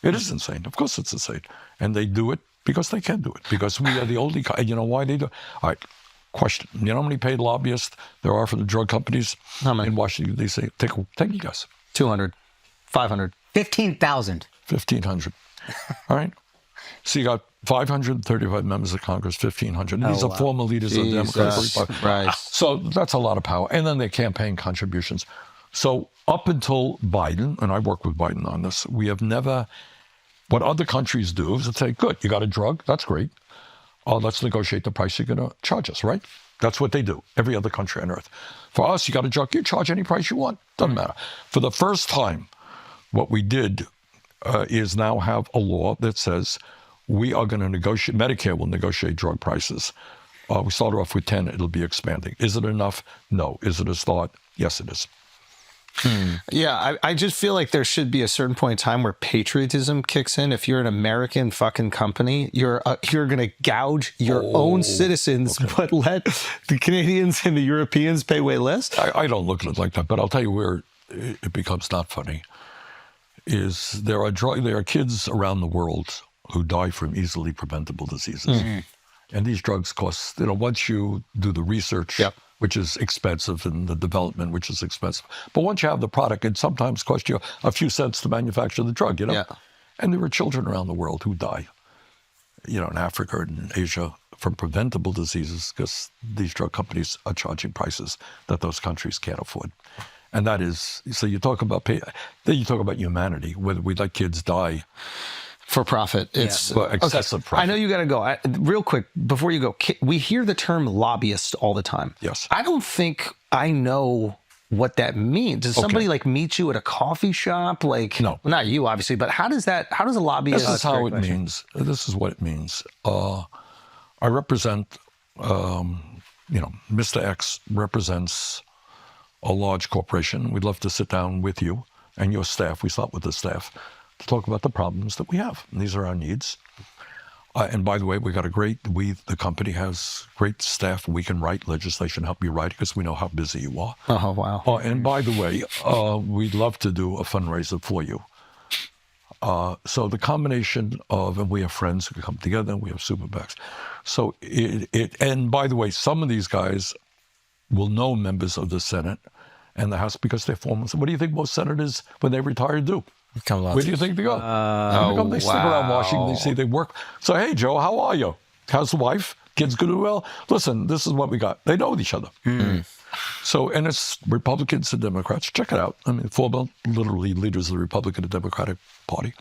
It is insane. Of course it's insane. And they do it because they can do it, because we are the only, you know why they do it? All right, question. You know how many paid lobbyists there are for the drug companies in Washington, D.C.? Take a guess. 200, 500. 15,000. 1,500. All right. So you got 535 members of Congress, 1,500. These are former leaders of the Democratic Party. Right. So that's a lot of power. And then their campaign contributions. So up until Biden, and I work with Biden on this, we have never, what other countries do is say, good, you got a drug, that's great. Let's negotiate the price you're going to charge us, right? That's what they do, every other country on earth. For us, you got a drug, you charge any price you want, doesn't matter. For the first time, what we did is now have a law that says we are going to negotiate, Medicare will negotiate drug prices. We started off with 10, it'll be expanding. Is it enough? No. Is it a start? Yes, it is. Yeah, I just feel like there should be a certain point in time where patriotism kicks in. If you're an American fucking company, you're going to gouge your own citizens, but let the Canadians and the Europeans pay way less. I don't look at it like that, but I'll tell you where it becomes not funny. Is there are kids around the world who die from easily preventable diseases. And these drugs cost, once you do the research, which is expensive, and the development, which is expensive. But once you have the product, it sometimes costs you a few cents to manufacture the drug, Yeah. And there are children around the world who die, in Africa and Asia from preventable diseases because these drug companies are charging prices that those countries can't afford. And that is, so you talk about then you talk about humanity, whether we let kids die for profit. It's excessive profit. I know you got to go. Real quick, before you go, we hear the term lobbyist all the time. Yes. I don't think I know what that means. Does somebody meet you at a coffee shop? No. Not you, obviously, but how does a lobbyist... This is how it means. This is what it means. I represent, Mr. X represents a large corporation. We'd love to sit down with you and your staff. We start with the staff to talk about the problems that we have. And these are our needs. And by the way, the company has great staff. We can write legislation, help you write it, because we know how busy you are. Oh, wow. And by the way, we'd love to do a fundraiser for you. So the combination of, and we have friends who come together, and we have super PACs. So and by the way, some of these guys will know members of the Senate and the House because they're former. What do you think most senators, when they retire, do? Where do you think they go? They stick around Washington, D.C., they work. So, hey, Joe, how are you? How's the wife? Kids good and well? Listen, this is what we got. They know each other. So, and it's Republicans and Democrats. Check it out. I mean, literally leaders of the Republican and Democratic Party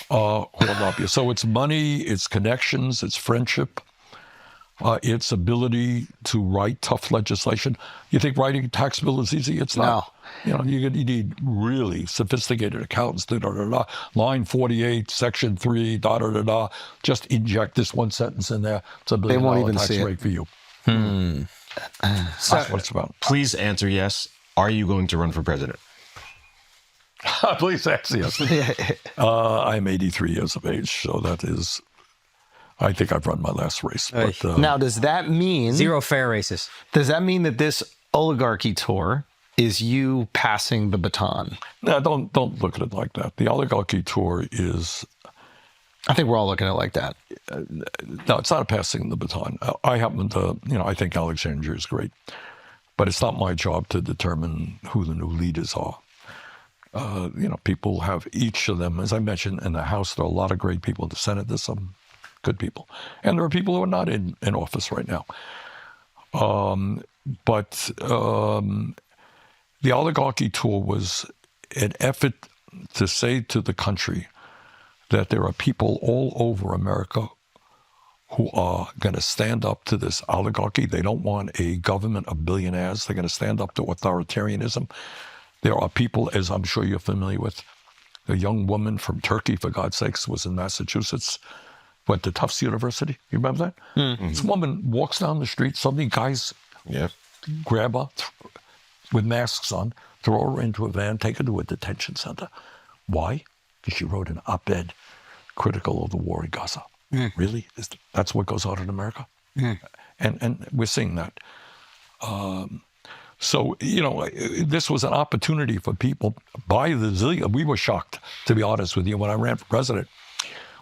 who are lobbyists. So it's money, it's connections, it's friendship. Its ability to write tough legislation. You think writing a tax bill is easy? It's not. No. You need really sophisticated accountants. Line 48, section 3, Just inject this one sentence in there. It's $1 billion tax rate for you. That's what it's about. Please answer yes. Are you going to run for president? Please answer yes. I'm 83 years of age, so that is... I think I've run my last race. But, now, does that mean... 0 fair races. Does that mean that this oligarchy tour is you passing the baton? No, don't look at it like that. The oligarchy tour is... I think we're all looking at it like that. No, it's not passing the baton. I happen to, I think Alexandria is great. But it's not my job to determine who the new leaders are. People have each of them. As I mentioned, in the House, there are a lot of great people. In the Senate, there's some good people. And there are people who are not in office right now. But the oligarchy tour was an effort to say to the country that there are people all over America who are going to stand up to this oligarchy. They don't want a government of billionaires. They're going to stand up to authoritarianism. There are people, as I'm sure you're familiar with, a young woman from Turkey, for God's sakes, was in Massachusetts, went to Tufts University. You remember that? Mm-hmm. This woman walks down the street. Suddenly, guys grab her with masks on, throw her into a van, take her to a detention center. Why? because she wrote an op-ed critical of the war in Gaza. Really? That's what goes on in America? And we're seeing that. So, this was an opportunity for people by the zillion. We were shocked, to be honest with you. When I ran for president,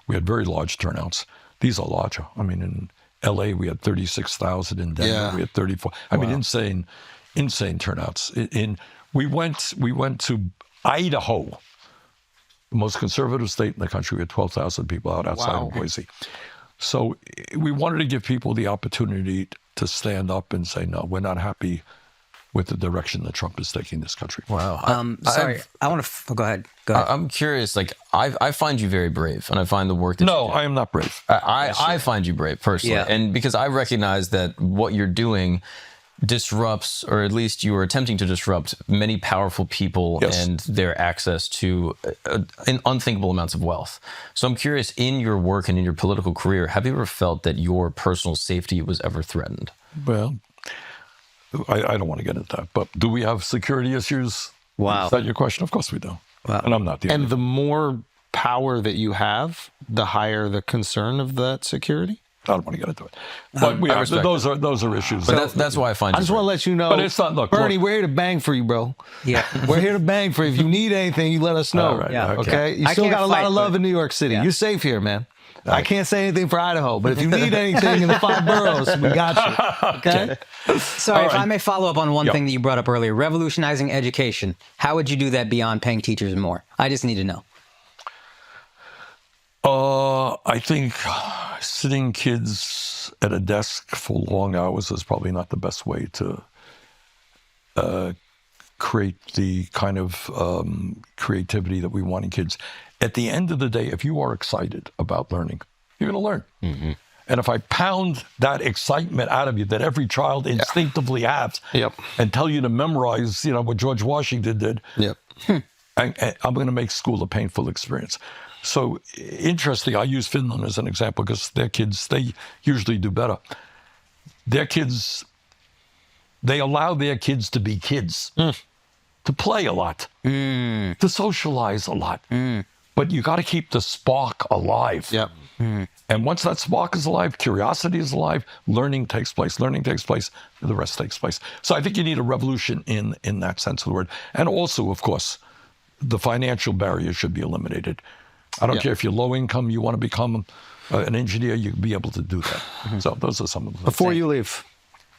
we had very large turnouts. These are larger. I mean, in LA, we had 36,000. In Denver, we had 34. I mean, insane turnouts. We went to Idaho, the most conservative state in the country. We had 12,000 people outside of Boise. So we wanted to give people the opportunity to stand up and say, no, we're not happy with the direction that Trump is taking this country. Wow. Sorry, I want to go ahead. Go ahead. I'm curious. Like, I find you very brave, and I find the work that you do. I am not brave. I find you brave personally, Yeah. and because I recognize that what you're doing disrupts, or at least you are attempting to disrupt, many powerful people and their access to unthinkable amounts of wealth. So I'm curious, in your work and in your political career, have you ever felt that your personal safety was ever threatened? Well, I don't want to get into that, but do we have security issues? Wow. Is that your question? Of course we do. Wow. And I'm not the only And the more power that you have, the higher the concern of that security? I don't want to get into it. But we have, those are issues. But that's why I find I just want to let you know, But it's not, look, Bernie, we're here to bang for you, bro. Yeah. We're here to bang for you. If you need anything, you let us know. All right, Yeah. Okay? You I still can't got a lot fight, of love but- in New York City. Yeah. You're safe here, man. I can't say anything for Idaho, but if you need anything in the 5 boroughs, we got you. Okay? Sorry, if right. I may follow up on one thing that you brought up earlier, revolutionizing education. How would you do that beyond paying teachers more? I just need to know. I think sitting kids at a desk for long hours is probably not the best way to create the kind of creativity that we want in kids. At the end of the day, if you are excited about learning, you're going to learn. Mm-hmm. And if I pound that excitement out of you that every child instinctively has, and tell you to memorize, what George Washington did, I'm going to make school a painful experience. So interesting, I use Finland as an example because their kids, they usually do better. Their kids, they allow their kids to be kids, to play a lot, to socialize a lot. But you got to keep the spark alive. And once that spark is alive, curiosity is alive, learning takes place, the rest takes place. So I think you need a revolution in that sense of the word. And also, of course, the financial barrier should be eliminated. I don't care if you're low income, you want to become an engineer, you'll be able to do that. So those are some of the things. Before you leave,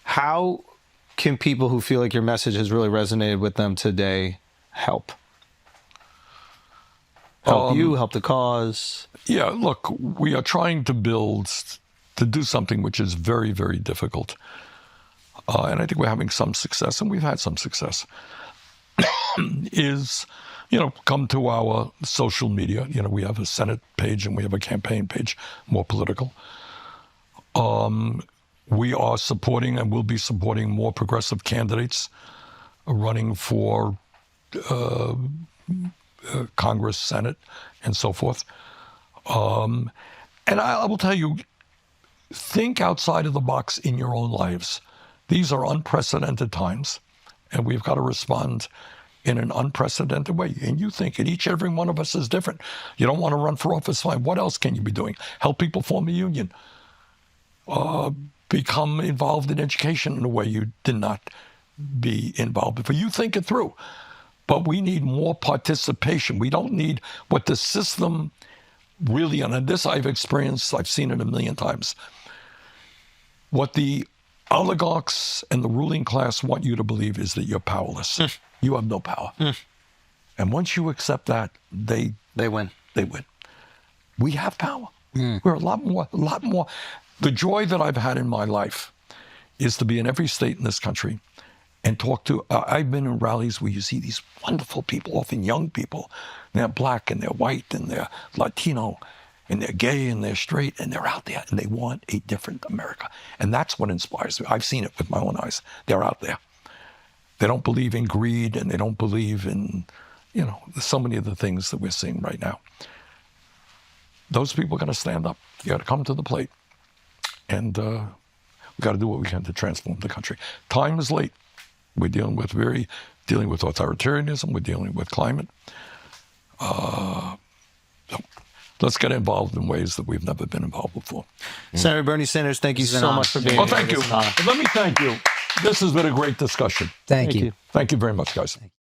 how can people who feel like your message has really resonated with them today help? Help you, help the cause? Yeah, look, we are trying to do something which is very, very difficult. And I think we're having some success, and we've had some success, is, come to our social media. We have a Senate page and we have a campaign page, more political. We are supporting and will be supporting more progressive candidates running for Congress, Senate, and so forth. And I will tell you, think outside of the box in your own lives. These are unprecedented times, and we've got to respond in an unprecedented way. And you think, and each and every one of us is different. You don't want to run for office, fine. What else can you be doing? Help people form a union. Become involved in education in a way you did not be involved before. You think it through. But we need more participation. We don't need what the system really, and this I've experienced, I've seen it a million times. What the oligarchs and the ruling class want you to believe is that you're powerless. You have no power. And once you accept that, they win. They win. We have power. We're a lot more. The joy that I've had in my life is to be in every state in this country and talk to, I've been in rallies where you see these wonderful people, often young people. They're black and they're white and they're Latino and they're gay and they're straight and they're out there and they want a different America. And that's what inspires me. I've seen it with my own eyes. They're out there. They don't believe in greed and they don't believe in, so many of the things that we're seeing right now. Those people are going to stand up. You got to come to the plate. And we got to do what we can to transform the country. Time is late. We're dealing with authoritarianism. We're dealing with climate. Let's get involved in ways that we've never been involved before. Senator Bernie Sanders, thank you It's been so an much for being Well, here. thank you. It's an honor. Let me thank you. This has been a great discussion. Thank you. Thank you very much, guys.